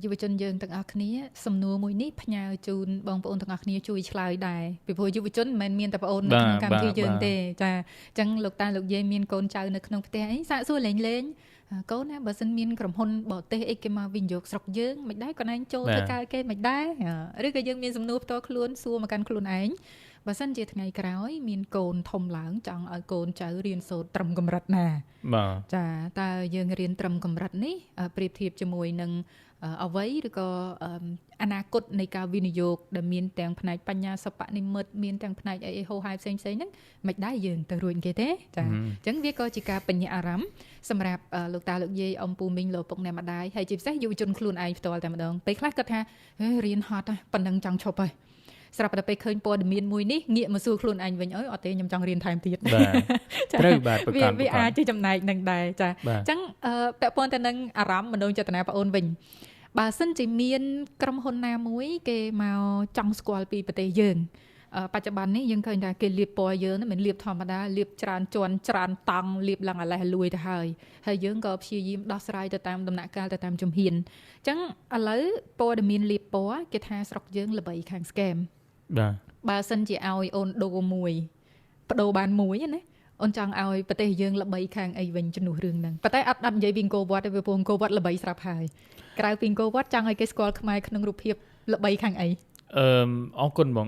យុវជនយើងទាំងអស់គ្នាសំណួរមួយនេះផ្ញើជូនបងប្អូនទាំងអស់គ្នាជួយឆ្លើយដែរពីព្រោះយុវជនមិនមែនមានតែបងប្អូននៅក្នុងកម្ពុជាយើងទេចាអញ្ចឹងលោកតាលោកយាយមានកូនចៅនៅក្នុងផ្ទះអីសាកសួរលេងកូនណាបើសិនមានក្រុមហ៊ុនបរទេសអីគេមកវិនិយោគស្រុកយើងមិនដែរគាត់ឯងចូលធ្វើការគេមិនដែរឬក៏យើងមានសំណួរផ្ទាល់ខ្លួនសួរមកកាន់ខ្លួនឯងបើសិនជាថ្ងៃក្រោយមានកូនធំឡើងចង់ឲ្យកូនចៅរៀនសូត្រត្រឹមកម្រិតណាបាទចាតើយើងរៀនត្រឹមកម្រិតនេះប្រៀបធៀបជាមួយនឹងអ្វីឬក៏អនាគតនៃការវិនិយោគដែលមានទាំងផ្នែកបញ្ញាសិប្បនិម្មិតមានទាំងផ្នែកអីហោហាយផ្សេងៗហ្នឹងមិនដែរយើងទៅរួចគេទេចាអញ្ចឹងវាក៏ជាការបញ្ញាអារម្មណ៍សម្រាប់លោកតាលោកយាយអ៊ំពូមីងលោកពុកអ្នកម្ដាយហើយជាពិសេសយុវជនខ្លួនឯងផ្ទាល់តែម្ដងពេលខ្លះគាត់ថារៀនហត់ហ្នឹងប៉ុណ្ណឹងចង់ឈប់ហើយស្រាប់តែពេលឃើញព័ត៌មានមួយនេះងាកមកសួរខ្លួនឯងវិញអើយអត់ទេខ្ញុំចង់រៀនថែមទៀតត្រូវបាទប្រកាន់វាអាចជាចំណែកនឹងដែរចាអញ្ចឹងពាក់ព័ន្ធទៅនឹងអារម្មណ៍មនោចេតនាបងអូនវិញបើសិនជាមានក្រុមហ៊ុនណាមួយគេមកចង់ស្គាល់ពីប្រទេសយើងបច្ចុប្បន្ននេះយើងឃើញថាគេលាបពណ៌យើងមិនលាបធម្មតាលាបច្រើនជាន់ច្រើនតង់លាបឡើងអាឡេះលួយទៅហើយយើងក៏ព្យាយាមដោះស្រាយទៅតាមដំណាក់កាលទៅតាមជំហានអញ្ចឹងឥឡូវព័ត៌មានលាបពណ៌គេថាស្រុកយើងល្បីខាង scam បាទបើសិនជាឲ្យអូនដូរមួយបដូរបានមួយណាអូនចង់ឲ្យប្រទេសយើងល្បីខាងអីវិញជំនួសរឿងហ្នឹងប៉ុន្តែអត់និយាយពីអង្គរវត្តទេព្រោះអង្គរវត្តល្បីស្រាប់ហើយក្រៅពីអង្គរវត្តចង់ឲ្យគេស្គាល់ខ្មែរក្នុងរូបភាពល្បីខាងអីអរគុណបង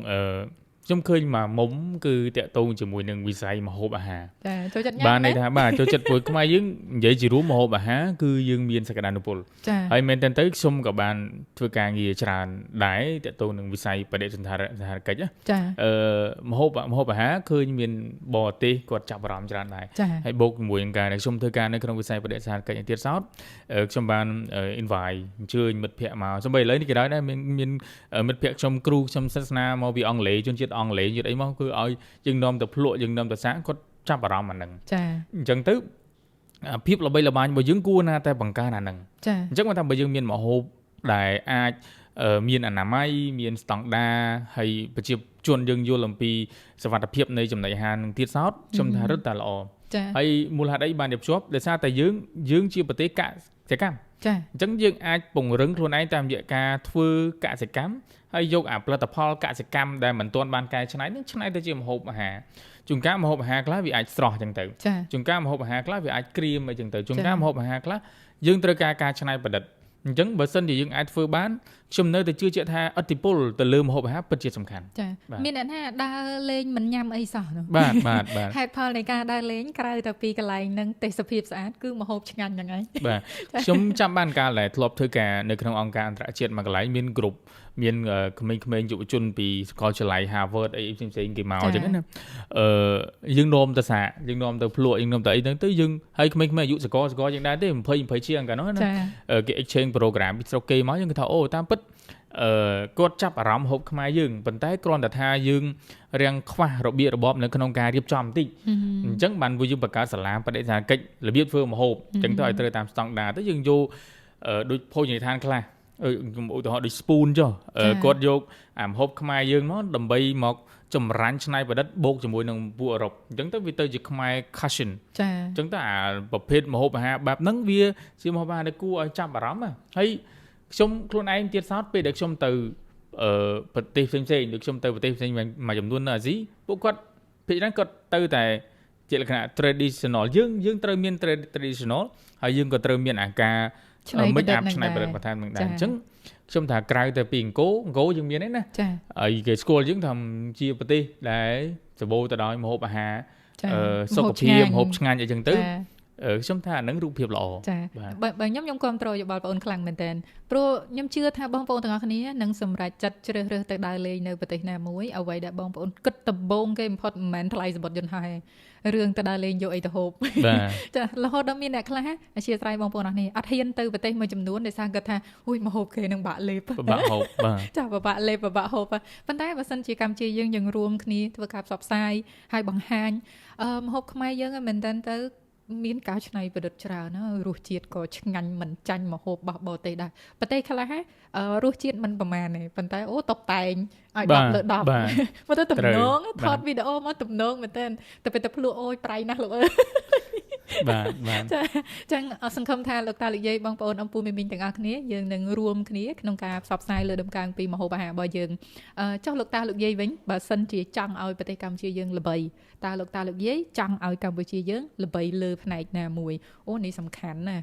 ខ្ញុំឃើញមួយមុំគឺតាក់ទងជាមួយនឹងវិស័យម្ហូបអាហារចាចូលចិត្តញ៉ាំបានន័យថាបាទចូលចិត្តពួកខ្មែរយើងនិយាយជារួមម្ហូបអាហារគឺយើងមានសក្តានុពលហើយមែនតើខ្ញុំក៏បានធ្វើការងារច្រើនដែរតាក់ទងនឹងវិស័យបដិសណ្ឋារកិច្ចចាម្ហូបអាហារឃើញមានបរទេសគាត់ចាប់អារម្មណ៍ច្រើនដែរហើយបូកជាមួយនឹងការដែលខ្ញុំធ្វើការនៅក្នុងវិស័យបដិសណ្ឋារកិច្ចទៀតសោតខ្ញុំបាន invite អញ្ជើញមិត្តភ័ក្តិមកសូម្បីឥឡូវនេះក៏ដែរមានមិត្តភ័ក្តិខ្ញុំគ្រូខ្ញុំសិក្សាមកពីអង់គ្លេសជនជាតិអង់គ្លេសយល់អីមកគឺឲ្យយើងនាំទៅភ្លក់យើងនាំទៅសាកគាត់ចាប់អារម្មណ៍អាហ្នឹងចាអញ្ចឹងទៅភាពល្បីល្បាញរបស់យើងគួរណាតែបង្កើនអាហ្នឹងចាអញ្ចឹងថាបើយើងមានម្ហូបដែលអាចមានអនាម័យមានស្តង់ដារហើយប្រជាជនយើងយល់អំពីសុវត្ថិភាពនៃចំណីអាហារនឹងទៀតសោតខ្ញុំថារឹតតែល្អហើយមូលហេតុអីបានជាភ្ជាប់ដោយសារតែយើងជាប្រទេសកសិកម្មចាអញ្ចឹងយើងអាចពង្រឹងខ្លួនឯងតាមរយៈការធ្វើកសិកម្មហើយយកអាផលិតផលកសិកម្មដែលមិនទាន់បានកែច្នៃនឹងច្នៃទៅជាម្ហូបអាហារជួនកាលម្ហូបអាហារខ្លះវាអាចស្រស់អញ្ចឹងទៅជួនកាលម្ហូបអាហារខ្លះវាអាចក្រៀមអីចឹងទៅជួនកាលម្ហូបអាហារខ្លះយើងត្រូវការច្នៃប្រឌិត អញ្ចឹងបើសិនជាយើងអាចធ្វើបានខ្ញុំនៅតែជឿជាក់ថាឥទ្ធិពលទៅលើម្ហូបអាហារពិតជាសំខាន់ចាមានអ្នកណាដើរលេងមិនញ៉ាំអីសោះនោះបាទហេតុផលនៃការដើរលេងក្រៅតែពីកន្លែងនឹងទេសភាពស្អាតគឺម្ហូបឆ្ងាញ់ហ្នឹងឯងបាទខ្ញុំចាំបានកាលដែលធ្លាប់ធ្វើការនៅក្នុងអង្គការអន្តរជាតិមួយកន្លែងមានក្រុមមានក្មេងៗយុវជនពីសាកលវិទ្យាល័យ Harvard អីផ្សេងៗគេមកអញ្ចឹងណាយើងនាំទៅសាយើងនាំទៅភ្លក់យើងនាំទៅអីហ្នឹងទៅយើងហើយក្មេងៗអាយុសកលយើងដែរទេ20ជាងកាលនោះណាគេ exchange program ពីស្រុកគេមកយើងគេថាអូតាមពិតគាត់ចាប់អារម្មណ៍ហូបខ្មែរយើងប៉ុន្តែគ្រាន់តែថាយើងរាំងខ្វះរបៀបរបបនៅក្នុងការរៀបចំបន្តិចអញ្ចឹងបានយើងបង្កើតសាលាបដិសណ្ឋាកិច្ចរបៀបធ្វើម្ហូបអញ្ចឹងទៅឲ្យត្រូវតាមស្តង់ដារទៅយើងយកដូចភោជនីយដ្ឋានខ្លះឧទាហរណ៍ដូច spoon ចុះគាត់យកអាម្ហូបខ្មែរយើងមកដើម្បីមកចម្រាញ់ច្នៃប្រឌិតបូកជាមួយនឹងពួកអឺរ៉ុបអញ្ចឹងទៅវាទៅជាខ្មែរ cushion ចាអញ្ចឹងទៅអាប្រភេទម្ហូបអាហារបែបហ្នឹងវាជាម្ហូបអាហារដែលគួរឲ្យចាប់អារម្មណ៍ហើយខ្ញុំខ្លួនឯងទៀតសោតពេលដែលខ្ញុំទៅប្រទេសផ្សេងៗដូចខ្ញុំទៅប្រទេសផ្សេងមួយចំនួននៅអាស៊ីពួកគាត់ភាគច្រើនគាត់ទៅតែជាលក្ខណៈ traditional យើងត្រូវមាន traditional ហើយយើងក៏ត្រូវមានអាការមិនអាប់ឆ្នៃប្រឌិតបន្ថែមនឹងដែរអញ្ចឹងខ្ញុំថាក្រៅតែពីអង្គរយើងមានទេណាហើយគេស្គាល់យើងថាជាប្រទេសដែលសម្បូរទៅដោយម្ហូបអាហារសុខភាពម្ហូបឆ្ងាញ់អីចឹងទៅខ្ញុំថាអានឹងរូបភាពល្អចាបើខ្ញុំគ្រប់គ្រងយោបល់បងប្អូនខ្លាំងមែនតើព្រោះខ្ញុំជឿថាបងប្អូនទាំងអស់គ្នានឹងសម្រេចចិត្តជ្រើសរើសទៅដើរលេងនៅប្រទេសណាមួយអ្វីដែលបងប្អូនគិតដំបូងគេបំផុតមិនមែនថ្លៃសម្បត្តិយន្តហោះទេរឿងទៅដើរលេងយកអីទៅហូបចារហូតដល់មានអ្នកខ្លះអធិស្ឋានបងប្អូនអស់គ្នាអត់ហ៊ានទៅប្រទេសមួយចំនួនដោយសារគាត់ថាហ៊ុយមកហូបគេនឹងបាក់លេបបាក់ហូបបាទចាពិបាកលេបពិបាកហូបប៉ុន្តែបើសិនជាកម្ពុជាយើងរួមគ្នាធ្វើការផ្សព្វផ្សាយហើយបង្ហាញម្ហូបខ្មែរយើងមែនតើទៅមានការច្នៃប្រឌិតច្រើនរសជាតិក៏ឆ្ងាញ់មិនចាញ់ម្ហូបរបស់បរទេសដែរប្រទេសខ្លះរសជាតិមិនប្រមាណទេប៉ុន្តែអូតុបតែងឲ្យ10លើ10មកទៅទំនងថតវីដេអូមកទំនងមែនតើទៅទៅភ្លក់អូយប្រៃណាស់លោកអើយបាទចាចឹងសង្ឃឹមថាលោកតាលោកយាយបងប្អូនអំពូមីមីងទាំងអស់គ្នាយើងនឹងរួមគ្នាក្នុងការផ្សព្វផ្សាយលើដំកើងពីម្ហូបអាហាររបស់យើងចុះលោកតាលោកយាយវិញបើសិនជាចង់ឲ្យប្រទេសកម្ពុជាយើងល្បីតើលោកតាលោកយាយចង់ឲ្យកម្ពុជាយើងល្បីលើផ្នែកណាមួយអូនេះសំខាន់ណា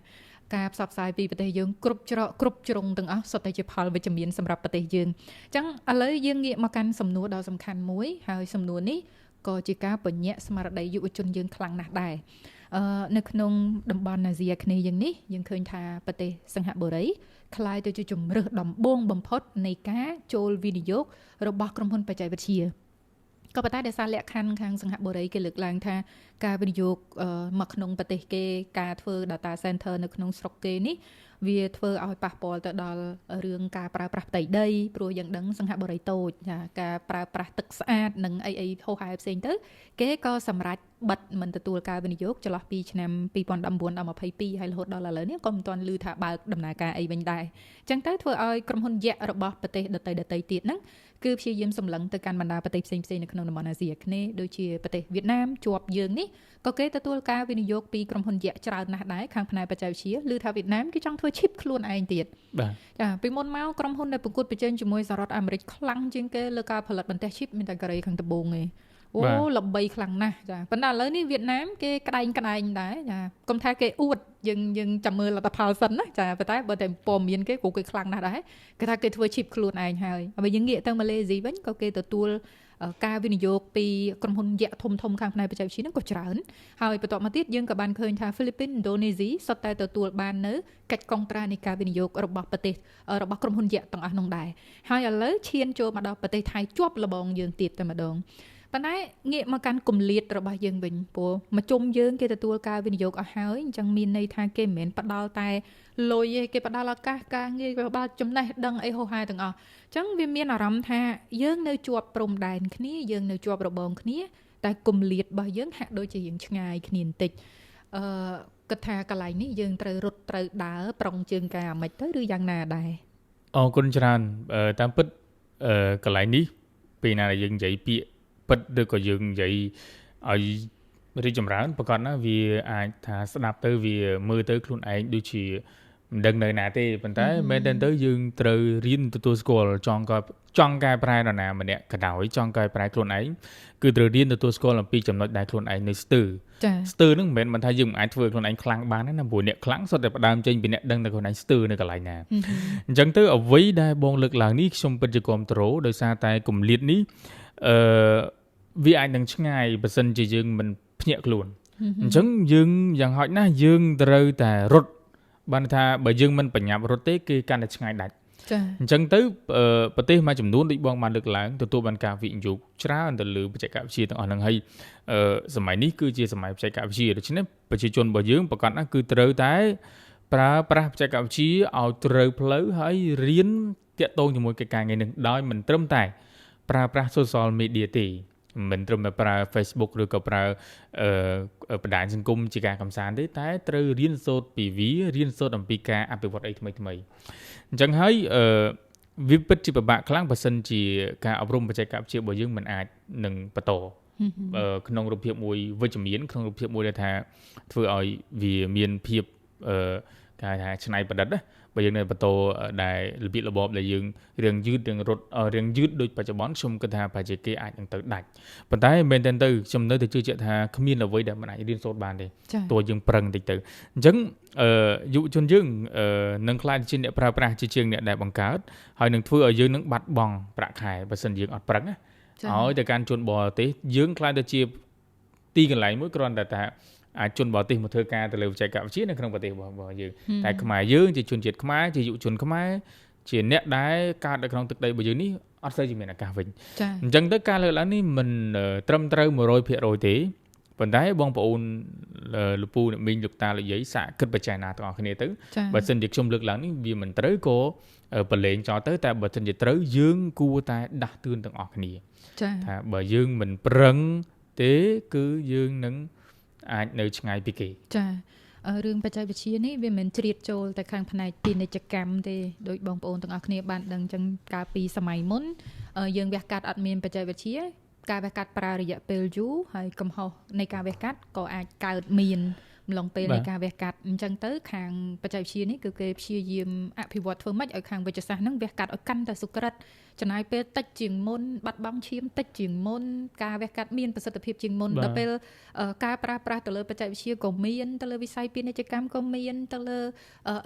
ការផ្សព្វផ្សាយពីប្រទេសយើងគ្រប់ច្រកគ្រប់ជ្រុងទាំងអស់សុទ្ធតែជាផលវិជ្ជមានសម្រាប់ប្រទេសយើងអញ្ចឹងឥឡូវយើងងាកមកកាន់សំណួរដ៏សំខាន់មួយហើយសំណួរនេះក៏ជាការពញាក់ស្មារតីយុវជនយើងខ្លាំងណាស់ដែរនៅក្នុងតំបន់អាស៊ីអាគ្នេយ៍យើងនេះយើងឃើញថាប្រទេសសិង្ហបុរីក្លាយទៅជាជម្រើសដំបូងបំផុតនៃការចូលវិនិយោគរបស់ក្រុមហ៊ុនបច្ចេកវិទ្យាក៏ប៉ុន្តែដោយសារលក្ខខណ្ឌខាងសិង្ហបុរីគេលើកឡើងថាការវិនិយោគមកក្នុងប្រទេសគេការធ្វើ data center នៅក្នុងស្រុកគេនេះវាធ្វើឲ្យប៉ះពាល់ទៅដល់រឿងការប្រើប្រាស់ផ្ទៃដីព្រោះយើងដឹងសិង្ហបុរីតូចចាការប្រើប្រាស់ទឹកស្អាតនិងអីហូរហែផ្សេងទៅគេក៏សម្រេចបិទមិនទទួលការវិនិយោគចន្លោះពីឆ្នាំ2019ដល់22ហើយរហូតដល់ឥឡូវនេះក៏មិនទាន់ឮថាបើកដំណើរការអីវិញដែរអញ្ចឹងទៅធ្វើឲ្យក្រុមហ៊ុនយក្សរបស់ប្រទេសដទៃទៀតហ្នឹងគឺព្យាយាមសម្លឹងទៅកាន់បណ្ដាប្រទេសផ្សេងៗនៅក្នុងតំបន់អាស៊ីអាគ្នេយ៍ដូចជាប្រទេសវៀតណាមជាប់យើងនេះក៏គេទទួលការវិនិយោគពីក្រុមហ៊ុនយក្សច្រើនណាស់ដែរខាងផ្នែកបច្ចេកវិទ្យាឬថាវៀតណាមគេចង់ធ្វើ chip ខ្លួនឯងទៀតបាទចាពីមុនមកក្រុមហ៊ុនដែលប្រកួតប្រជែងជាមួយសហរដ្ឋអាមេរិកខ្លាំងជាងគេលើការផលិតបន្ទះ chip មានតែកូរ៉េខាងត្បូងឯងអូល្បីខ្លាំងណាស់ចាប៉ុន្តែឥឡូវនេះវៀតណាមគេក្តែងដែរចាកុំថាគេអួតយើងចាំមើលលទ្ធផលសិនណាចាប៉ុន្តែបើតែព័ត៌មានគេគ្រូគេខ្លាំងណាស់ដែរគេថាគេធ្វើ chip ខ្លួនឯងហើយបើយើងងាកទៅម៉ាឡេស៊ីវិញក៏គេទទួលការវិនិយោគពីក្រុមហ៊ុនយក្សធំខាងផ្នែកបច្ចេកវិទ្យាហ្នឹងក៏ច្រើនហើយបន្ទាប់មកទៀតយើងក៏បានឃើញថាហ្វីលីពីនឥណ្ឌូនេស៊ីសុទ្ធតែទទួលបាននៅកិច្ចកងត្រានៃការវិនិយោគរបស់ប្រទេសរបស់ក្រុមហ៊ុនយក្សទាំងអស់នោះដែរហើយឥឡូវឈានចូលមកដល់ប្រទេសថៃជាប់លបងយើងទៀតតែម្ដងប៉ុន្តែងាកមកកាន់គម្លាតរបស់យើងវិញព្រោះមកជុំយើងគេទទួលការវិនិយោគអស់ហើយអញ្ចឹងមានន័យថាគេមិនមែនផ្ដាល់តែលុយទេគេផ្ដាល់ឱកាសការងារគេផ្ដាល់ចំណេះដឹងអីហោហាទាំងអស់អញ្ចឹងវាមានអារម្មណ៍ថាយើងនៅជាប់ព្រំដែនគ្នាយើងនៅជាប់របងគ្នាតែគម្លាតរបស់យើងហាក់ដូចជាយើងឆ្ងាយគ្នាបន្តិចគិតថាកន្លែងនេះយើងត្រូវរត់ត្រូវដើរប្រុងជើងកាយអាម៉េចទៅឬយ៉ាងណាដែរអរគុណច្រើនតាមពិតកន្លែងនេះពេលណាដែលយើងនិយាយពាក្យពិតឬក៏យើងនិយាយឲ្យរីកចម្រើនប្រកបណាវាអាចថាស្ដាប់ទៅវាមើលទៅខ្លួនឯងដូចជា ដឹងនៅណាទេប៉ុន្តែមែនតើទៅយើងត្រូវរៀនទទួលស្គាល់ចង់កែប្រែនរណាម្នាក់ក៏ដោយចង់កែប្រែខ្លួនឯងគឺត្រូវរៀនទទួលស្គាល់អំពីចំណុចដែលខ្លួនឯងនៅស្ទើរហ្នឹងមិនមែនមិនថាយើងមិនអាចធ្វើខ្លួនឯងខ្លាំងបានទេណាព្រោះអ្នកខ្លាំងសុទ្ធតែផ្ដើមចេញពីអ្នកដឹងតែខ្លួនឯងស្ទើរនៅកន្លែងណាអញ្ចឹងទៅអ្វីដែលបងលើកឡើងនេះខ្ញុំពិតជាគាំទ្រដោយសារតែគម្លាតនេះវាអាចនឹងឆ្ងាយបើសិនជាយើងមិនភ្ញាក់ខ្លួនអញ្ចឹងយើងយ៉ាងហោចណាស់យើងត្រូវតែរត់បានថាបើយើងមិនបញ្ញាប់រត់ទេគឺកាន់តែឆ្ងាយដាច់អញ្ចឹងទៅប្រទេសមួយចំនួនដូចបងបានលើកឡើងទទួលបានការវិនិយោគច្រើនទៅលើបច្ចេកវិទ្យាទាំងអស់ហ្នឹងហើយសម័យនេះគឺជាសម័យបច្ចេកវិទ្យាដូច្នេះប្រជាជនរបស់យើងប្រកាសណាស់គឺត្រូវតែប្រើប្រាស់បច្ចេកវិទ្យាឲ្យត្រូវផ្លូវហើយរៀនតាក់ទងជាមួយកិច្ចការងារនេះដោយមិនត្រឹមតែប្រើប្រាស់ social media ទេមិនត្រឹមតែប្រើ Facebook ឬក៏ប្រើបណ្ដាញសង្គមជាការកម្សាន្តទេតែត្រូវរៀនសូត្រពីវារៀនសូត្រអំពីការអភិវឌ្ឍអីថ្មីអញ្ចឹងហើយវាពិតជាពិបាកខ្លាំងបើសិនជាការអប់រំបច្ចេកវិទ្យារបស់យើងមិនអាចនឹងបន្តក្នុងរូបភាពមួយវិជ្ជមានក្នុងរូបភាពមួយដែលថាធ្វើឲ្យវាមានភាពគេថាច្នៃប្រឌិតណាបើយើងនៅបន្តដែលរបៀបរបបដែលយើងរៀងយឺតដូចបច្ចុប្បន្នខ្ញុំគិតថាប្រហែលជាគេអាចនឹងទៅដាច់ប៉ុន្តែមែនតើខ្ញុំនៅតែជឿជាក់ថាគ្មានអ្វីដែលមិនអាចរៀនសូត្របានទេទោះយើងប្រឹងតិចទៅអញ្ចឹងយុវជនយើងនឹងខ្លាចជាអ្នកប្រើប្រាស់ជាជាងអ្នកដែលបង្កើតហើយនឹងធ្វើឲ្យយើងនឹងបាត់បង់ប្រាក់ខែបើសិនយើងអត់ប្រឹងណាឲ្យទៅកាន់ជនបរទេសយើងខ្លាចទៅជាទីកន្លែងមួយគ្រាន់តែថាអាចជនបរទេសមកធ្វើការទៅលើបច្ចេកវិទ្យានៅក្នុងប្រទេសរបស់យើងតែខ្មែរយើងជាជនជាតិខ្មែរជាយុវជនខ្មែរជាអ្នកដែលកើតនៅក្នុងទឹកដីរបស់យើងនេះអត់សូវជាមានឱកាសវិញអញ្ចឹងទៅការលើកឡើងនេះមិនត្រឹមត្រូវ 100% ទេប៉ុន្តែបងប្អូនលោកពូអ្នកមីងលោកតាលោកយាយសាកគិតពិចារណាទាំងអស់គ្នាទៅបើសិនជាខ្ញុំលើកឡើងនេះវាមិនត្រូវក៏ប្រឡែងចោលទៅតែបើសិនជាត្រូវយើងគួរតែដាស់តឿនទាំងអស់គ្នាថាបើយើងមិនប្រឹងទេគឺយើងនឹងអាចនៅឆ្ងាយពីគេចារឿងបច្ចេកវិទ្យានេះវាមិនជ្រៀតចូលតែខាងផ្នែកពាណិជ្ជកម្មទេដោយបងប្អូនទាំងអស់គ្នាបានដឹងចឹងកាលពីសម័យមុនយើងវះកាត់អត់មានបច្ចេកវិទ្យាការវះកាត់ប្រើរយៈពេលយូរហើយកំហុសនៃការវះកាត់ក៏អាចកើតមានម្លងពេលនៃការវះកាត់អញ្ចឹងទៅខាងបច្ចេកវិទ្យានេះគឺគេព្យាយាមអភិវឌ្ឍធ្វើម៉េចឲ្យខាងវិទ្យាសាស្ត្រហ្នឹងវះកាត់ឲ្យកាន់តែសុក្រិតចំណាយពេលតិចជាងមុនបាត់បង់ឈាមតិចជាងមុនការវះកាត់មានប្រសិទ្ធភាពជាងមុនដល់ពេលការប្រើប្រាស់ទៅលើបច្ចេកវិទ្យាក៏មានទៅលើវិស័យពាណិជ្ជកម្មក៏មានទៅលើ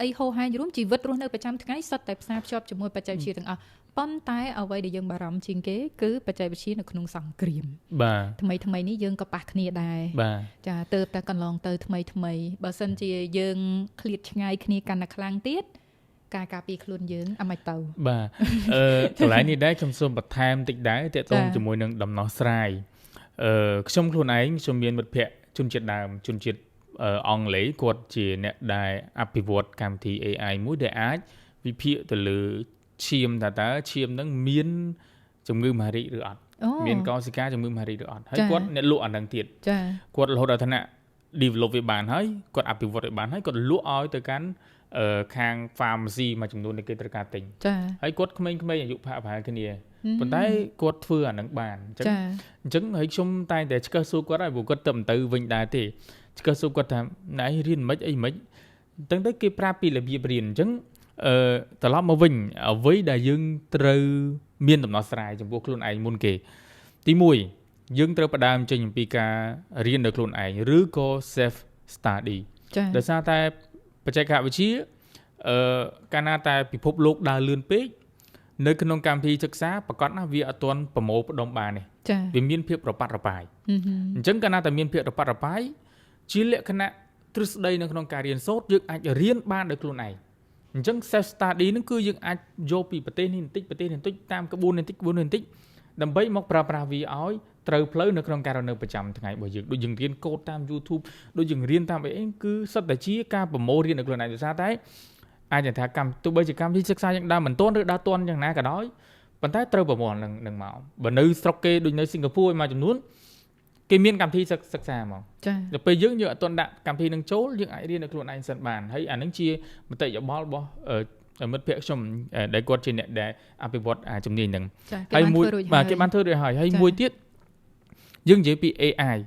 អីហូរហែងរួមជីវិតរស់នៅប្រចាំថ្ងៃសុទ្ធតែផ្សារភ្ជាប់ជាមួយបច្ចេកវិទ្យាទាំងអស់ប៉ុន្តែអ្វីដែលយើងបារម្ភជាងគេគឺបច្ចេកវិទ្យានៅក្នុងសង្គ្រាមថ្មីនេះយើងក៏ប៉ះគ្នាដែរចាទៅតែកន្លងទៅថ្មីបើសិនជាយើងឃ្លាតឆ្ងាយគ្នាកាន់តែខ្លាំងទៀតការការពារខ្លួនយើងអាមិនទៅបាទកន្លែងនេះដែរខ្ញុំសូមបន្ថែមតិចដែរទាក់ទងជាមួយនឹងដំណោះស្រាយខ្ញុំខ្លួនឯងខ្ញុំមានមិត្តភ័ក្តិជនជាតិដើមជនជាតិអង់គ្លេសគាត់ជាអ្នកដែលអភិវឌ្ឍកម្មវិធី AI មួយដែលអាចវិភាគទៅលើឈាមតើឈាមហ្នឹងមានជំងឺមហារីកឬអត់មានកោសិកាជំងឺមហារីកឬអត់ហើយគាត់អ្នកលក់អាហ្នឹងទៀតគាត់រហូតដល់ឋានៈ develop វាបានហើយគាត់អភិវឌ្ឍវាបានហើយគាត់លក់ឲ្យទៅកាន់ខាង pharmacy មួយចំនួនដែលគេត្រូវការទិញហើយគាត់ក្មេងៗអាយុប្រហែលគ្នាប៉ុន្តែគាត់ធ្វើអាហ្នឹងបានអញ្ចឹងហើយខ្ញុំតែងតែឆ្កឹះសួរគាត់ហើយព្រោះគាត់ទៅវិញដែរទេឆ្កឹះសួរគាត់ថាណែរៀនមិនអីមិនអញ្ចឹងទៅគេប្រាប់ពីរបៀបរៀនអញ្ចឹងត្រឡប់មកវិញអ្វីដែលយើងត្រូវមានដំណោះស្រាយចំពោះខ្លួនឯងមុនគេទី1យើងត្រូវផ្ដើមចេញអំពីការរៀនដោយខ្លួនឯងឬក៏ self study ដោយសារតែបច្ចេកវិទ្យាកាលណាតែពិភពលោកដើរលឿនពេកនៅក្នុងកម្មវិធីសិក្សាប្រកាសណាវាអត់ទាន់ប្រមូលផ្ដុំបានទេវាមានភាពរប៉ាត់រប៉ាយអញ្ចឹងកាលណាតែមានភាពរប៉ាត់រប៉ាយជាលក្ខណៈទ្រឹស្ដីនៅក្នុងការរៀនសូត្រយើងអាចរៀនបានដោយខ្លួនឯងអញ្ចឹង self study ហ្នឹងគឺយើងអាចយកពីប្រទេសនេះបន្តិចប្រទេសនេះបន្តិចតាមក្បួននេះបន្តិចដើម្បីមកប្រើប្រាស់វាឲ្យត្រូវផ្លូវនៅក្នុងការរស់នៅប្រចាំថ្ងៃរបស់យើងដូចយើងរៀនកូដតាម YouTube ដូចយើងរៀនតាមអីគឺសិតតែជាការប្រមូលរៀននៅខ្លួនឯងដោយសារតែអាចថាទោះបីជាកម្មវិធីសិក្សាយ៉ាងដើមមិនទាន់ឬដើរទាន់យ៉ាងណាក៏ដោយប៉ុន្តែត្រូវប្រមូលនឹងមកបើនៅស្រុកគេដូចនៅសិង្ហបុរីមួយចំនួនគេមានកម្មវិធីសិក្សាហ្មងដល់ពេលយើងអត់ទាន់ដាក់កម្មវិធីនឹងចូលយើងអាចរៀននៅខ្លួនឯងសិនបានហើយអានឹងជាមតិយោបល់របស់មិត្តភ័ក្តិខ្ញុំដែលគាត់ជាអ្នកដែលអភិវឌ្ឍជំនាញហ្នឹងហើយមួយគេបានធ្វើរួចហើយមួយទៀតយើងនិយាយពី AI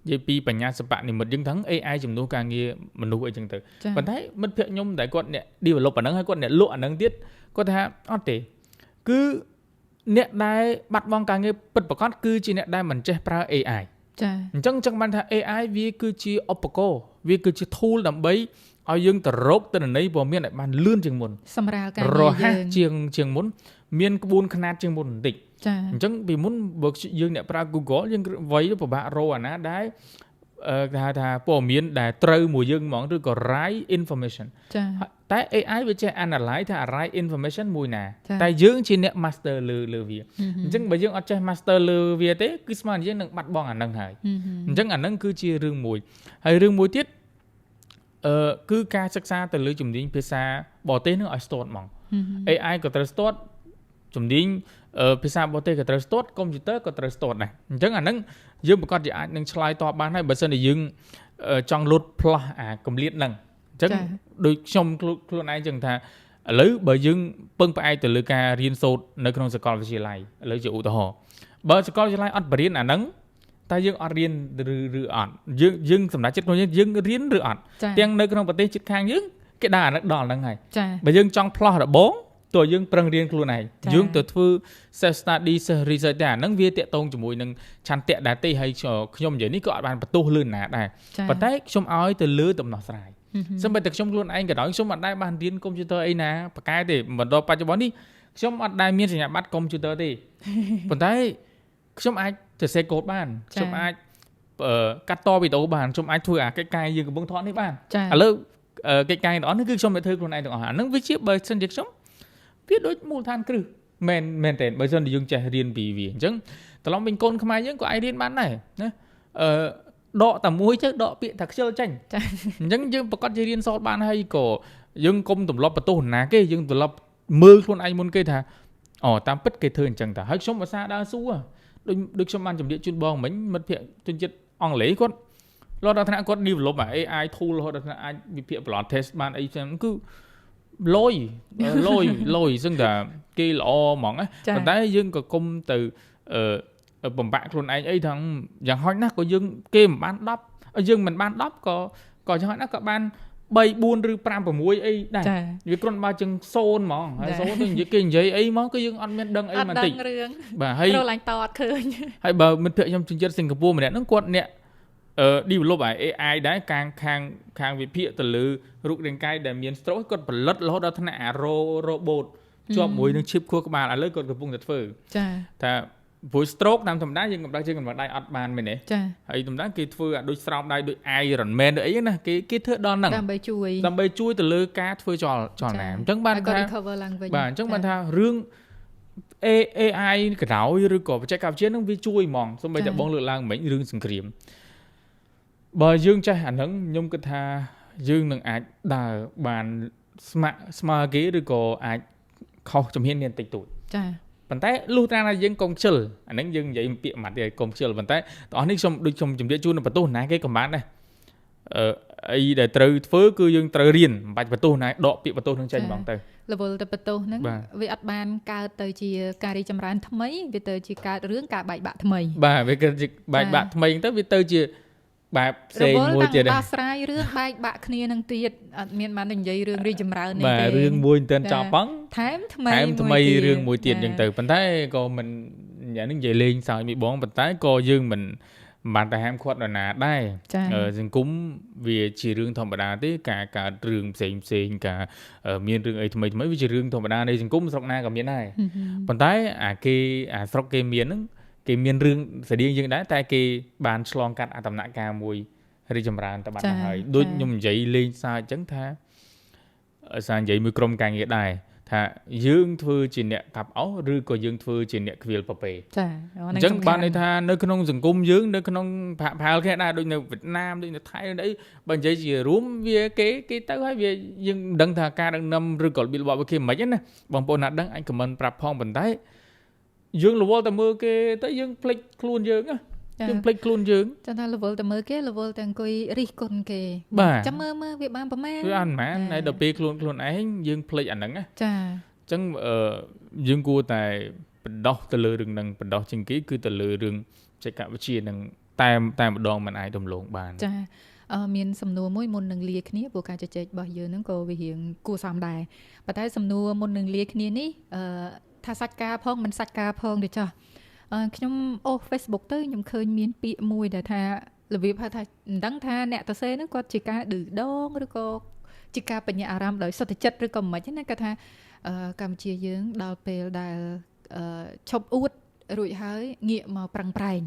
និយាយពីបញ្ញាសិប្បនិម្មិតយើងទាំង AI ជំនួសការងារមនុស្សអីចឹងទៅប៉ុន្តែមិត្តភក្តិខ្ញុំដែលគាត់អ្នក develop អាហ្នឹងហើយគាត់អ្នកលក់អាហ្នឹងទៀតគាត់ថាអត់ទេគឺអ្នកដែលបាត់បង់ការងារពិតប្រាកដគឺជាអ្នកដែលមិនចេះប្រើ AI ចាអញ្ចឹងបានថា AI វាគឺជាឧបករណ៍វាគឺជា tool ដើម្បីឲ្យយើងទៅរកទិន្នន័យព័ត៌មានឲ្យបានលឿនជាងមុនសម្រាប់ការងាររហ័សជាងមុនមានក្បួនខ្នាតជាងមុនបន្តិចចាអញ្ចឹងពីមុនបើយើងអ្នកប្រើ Google យើងវាយពិបាករកអាណាដែលគេហៅថាព័ត៌មានដែលត្រូវមួយយើងហ្មងឬក៏ right information ចាតែ AI វាចេះ analyze ថា right information មួយណាតែយើងជាអ្នក master លើវាអញ្ចឹងបើយើងអត់ចេះ master លើវាទេគឺស្មានយើងនឹងបាត់បង់អាហ្នឹងហើយអញ្ចឹងអាហ្នឹងគឺជារឿងមួយហើយរឿងមួយទៀតគឺការសិក្សាទៅលើជំនាញភាសាបរទេសនឹងឲ្យស្ទាត់ហ្មង AI ក៏ត្រូវស្ទាត់ជំនាញភាសាបរទេសក៏ត្រូវស្ទាត់កុំព្យូទ័រក៏ត្រូវស្ទាត់ដែរអញ្ចឹងអាហ្នឹងយើងប្រកាសជាអាចនឹងឆ្លើយតបបានហើយបើសិនជាយើងចង់លុតផ្លោះអាកម្រិតហ្នឹងអញ្ចឹងដូចខ្ញុំខ្លួនឯងចឹងថាឥឡូវបើយើងពឹងផ្អែកទៅលើការរៀនសូត្រនៅក្នុងសាកលវិទ្យាល័យឥឡូវជាឧទាហរណ៍បើសាកលវិទ្យាល័យអត់បរៀនអាហ្នឹងតែយើងអត់រៀនឬអត់យើងសម្រាប់ចិត្តខ្លួនយើងរៀនឬអត់ទាំងនៅក្នុងប្រទេសជិតខាងយើងគេដើរអាហ្នឹងដល់ហ្នឹងហើយបើយើងចង់ផ្លោះដំបូងតើយើងប្រឹងរៀនខ្លួនឯងយើងទៅធ្វើ self study self research តែអាហ្នឹងវាតាក់ទងជាមួយនឹងឆន្ទៈដែរទេហើយខ្ញុំនិយាយនេះក៏អត់បានបន្ទោសលឿនណាដែរប៉ុន្តែខ្ញុំឲ្យទៅលើដំណោះស្រាយសូម្បីតែខ្ញុំខ្លួនឯងក៏ដោយខ្ញុំអត់ដែរបានរៀនកុំព្យូទ័រអីណាប៉ាកែទេបន្តបច្ចុប្បន្ននេះខ្ញុំអត់ដែរមានសញ្ញាបត្រកុំព្យូទ័រទេប៉ុន្តែខ្ញុំអាចសរសេរកូដបានខ្ញុំអាចកាត់តវីដេអូបានខ្ញុំអាចធ្វើអាកិច្ចការយើងកំពុងថតនេះបានឥឡូវកិច្ចការទាំងអស់នេះគឺខ្ញុំតែធ្វើខ្លួនឯងទាំងអស់អាហ្នឹងវាជាបើសិនជាខ្ញុំវាដូចមូលដ្ឋានគ្រឹះមែនតើបើសិនជាយើងចេះរៀនពីវាអញ្ចឹងត្រឡប់វិញកូនខ្មែរយើងក៏អាចរៀនបានដែរណាដកតែមួយទៅដកពាក្យថាខ្ជិលចេញអញ្ចឹងយើងប្រកាសជារៀនសូត្របានហើយក៏យើងកុំទម្លាប់បន្ទោសណាគេយើងទម្លាប់មើលខ្លួនឯងមុនគេថាតាមពិតគេធ្វើអញ្ចឹងតាហើយខ្ញុំភាសាដើរស៊ូដូចខ្ញុំបានជម្រាបជូនបងមិញមិត្តភក្តិជនជាតិអង់គ្លេសគាត់រហូតដល់ថ្នាក់គាត់ develop AI tool រហូតដល់ថ្នាក់អាចវិភាគ blood test បានអីចឹងគឺលយซึ่งតែគេល្អហ្មងណាប៉ុន្តែយើងក៏គុំទៅបំបាក់ខ្លួនឯងអីទាំងយ៉ាងហោចណាស់ក៏យើងគេមិនបាន10យើងមិនបាន10ក៏យ៉ាងហោចណាស់ក៏បាន3 4ឬ5 6អីដែរវាគ្រាន់បើជាង0ហ្មងហើយ0ទៅនិយាយគេនិយាយអីមកគឺយើងអត់មានដឹងអីបន្តិចបាទហើយរឡើងតអត់ឃើញហើយបើមិត្តភក្តិខ្ញុំជនជាតិសិង្ហបុរីម្នាក់ហ្នឹងគាត់អ្នកdevelop AI ដែរខាងវិភាគទៅលើរូបរាងកាយដែលមាន stroke គាត់ផលិតរហូតដល់ថ្នាក់robot ជាប់មួយនឹង chip ខួរក្បាលឥឡូវគាត់កំពុងតែធ្វើចាថាព្រោះ stroke តាមធម្មតាយើងកម្ដៅជើងកម្ដៅដៃអត់បានមែនទេចាហើយធម្មតាគេធ្វើដូចស្រោមដៃដូច Iron Man ឬអីណាគេធ្វើដល់ហ្នឹងដើម្បីជួយទៅលើការធ្វើចលនាអញ្ចឹងបានថាបាទអញ្ចឹងបានថារឿង AI ក្រោយឬក៏បច្ចេកវិទ្យាហ្នឹងវាជួយហ្មងសូម្បីតែបងលើកឡើងមិញរឿងសង្គ្រាមបើយើងចេះអាហ្នឹងខ្ញុំគិតថាយើងនឹងអាចដើរបានស្មើគេឬក៏អាចខុសជំហាននេះបន្តិចតួចចាប៉ុន្តែលុះត្រាតែយើងកុំខ្ជិលអាហ្នឹងយើងនិយាយពាក្យម៉ាត់ទេកុំខ្ជិលប៉ុន្តែបងប្អូននេះខ្ញុំជម្រាបជូននៅបន្ទោសណាគេក៏បានដែរអីដែលត្រូវធ្វើគឺយើងត្រូវរៀនមិនបាច់បន្ទោសណាដកពាក្យបន្ទោសនឹងចេញហ្មងទៅរវល់ទៅបន្ទោសហ្នឹងវាអត់បានកើតទៅជាការរីចម្រើនថ្មីវាទៅជាកើតរឿងការបែកបាក់ថ្មីបាទវាគឺបែកបាក់ថ្មីទៅវាទៅជាបែបផ្សេងមួយទៀតដោះស្រាយរឿងបែកបាក់គ្នានឹងទៀតអត់មានបាននិយាយរឿងរីចម្រើននេះទេបាទរឿងមួយមិនទាន់ចប់ផងថែមថ្មីរឿងមួយទៀតអញ្ចឹងទៅប៉ុន្តែក៏មិនយ៉ាងនេះនិយាយលេងសើចមីបងប៉ុន្តែក៏យើងមិនបានតែហាមឃាត់នរណាដែរសង្គមវាជារឿងធម្មតាទេការកើតរឿងផ្សេងការមានរឿងអីថ្មីវាជារឿងធម្មតានៃសង្គមស្រុកណាក៏មានដែរប៉ុន្តែអាស្រុកគេមានហ្នឹងគេមានរឿងស្តីងយើងដែរតែគេបានឆ្លងកាត់ដំណាក់កាលមួយរីចម្រើនទៅបាត់ទៅហើយដូចខ្ញុំនិយាយលេងសើចអញ្ចឹងថាសារនិយាយមួយក្រុមការងារដែរថាយើងធ្វើជាអ្នកកាប់អុសឬក៏យើងធ្វើជាអ្នកខ្វៀលប៉ប៉េចាអញ្ចឹងបានន័យថានៅក្នុងសង្គមយើងនៅក្នុងផាលគេដែរដូចនៅវៀតណាមដូចនៅថៃអីបើនិយាយជារួមវាគេទៅហើយវាយើងមិនដឹងថាការដឹកនាំឬក៏របៀបរបស់គេមិនខ្មិចណាបងប្អូនណាដឹងអាចខមមិនប្រាប់ផងប៉ុន្តែយើងរវល់តែមើលគេទៅយើងភ្លេចខ្លួនយើងណាយើងភ្លេចខ្លួនយើងចាំថារវល់តែមើលគេរវល់តែអង្គុយរិះគន់គេចាំមើលវាបានប្រមាណវាអត់ប្រមាណហើយដល់ពេលខ្លួនឯងយើងភ្លេចអាហ្នឹងណាចាអញ្ចឹងយើងគួរតែបណ្ដោះទៅលើរឿងហ្នឹងបណ្ដោះជាងគេគឺទៅលើរឿងបច្ចេកវិទ្យានឹង តែម្ដងមិនអាចដំឡូងបានចាមានសំណួរមួយមុននឹងលាគ្នាព្រោះការជជែករបស់យើងហ្នឹងក៏វារៀងគួរសមដែរប៉ុន្តែសំណួរមុននឹងលាគ្នានេះថាសាច់ការផងមិនសាច់ការផងទេចាខ្ញុំអូស Facebook ទៅខ្ញុំឃើញមានពាក្យមួយដែលថារបៀបហៅថាមិនដឹងថាអ្នកតសេហ្នឹងគាត់ជាការឌឺដងឬក៏ជាការបញ្ញាអារម្មណ៍ដោយសុទ្ធចិត្តឬក៏មិនណាគាត់ថាកម្ពុជាយើងដល់ពេលដែលឈប់អួតរួចហើយងាកមកប្រឹងប្រែង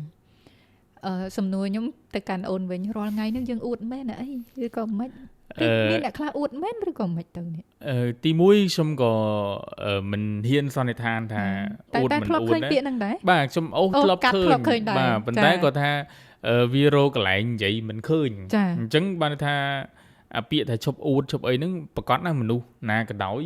សំណួរខ្ញុំទៅកាន់អូនវិញរាល់ថ្ងៃហ្នឹងយើងអួតមែនអីឬក៏មិនមានអ្នកខ្លះអួតមែនឬក៏មិនទៅនេះទី1ខ្ញុំក៏មិនហ៊ានសន្និដ្ឋានថាអួតមិនអួតដែរតែធ្លាប់ឃើញពាក្យហ្នឹងដែរបាទខ្ញុំអូសធ្លាប់ឃើញបាទប៉ុន្តែគាត់ថាវារោកន្លែងនិយាយមិនឃើញអញ្ចឹងបានថាពាក្យថាឈប់អួតឈប់អីហ្នឹងប្រកាសណាមនុស្សណាក៏ដោយ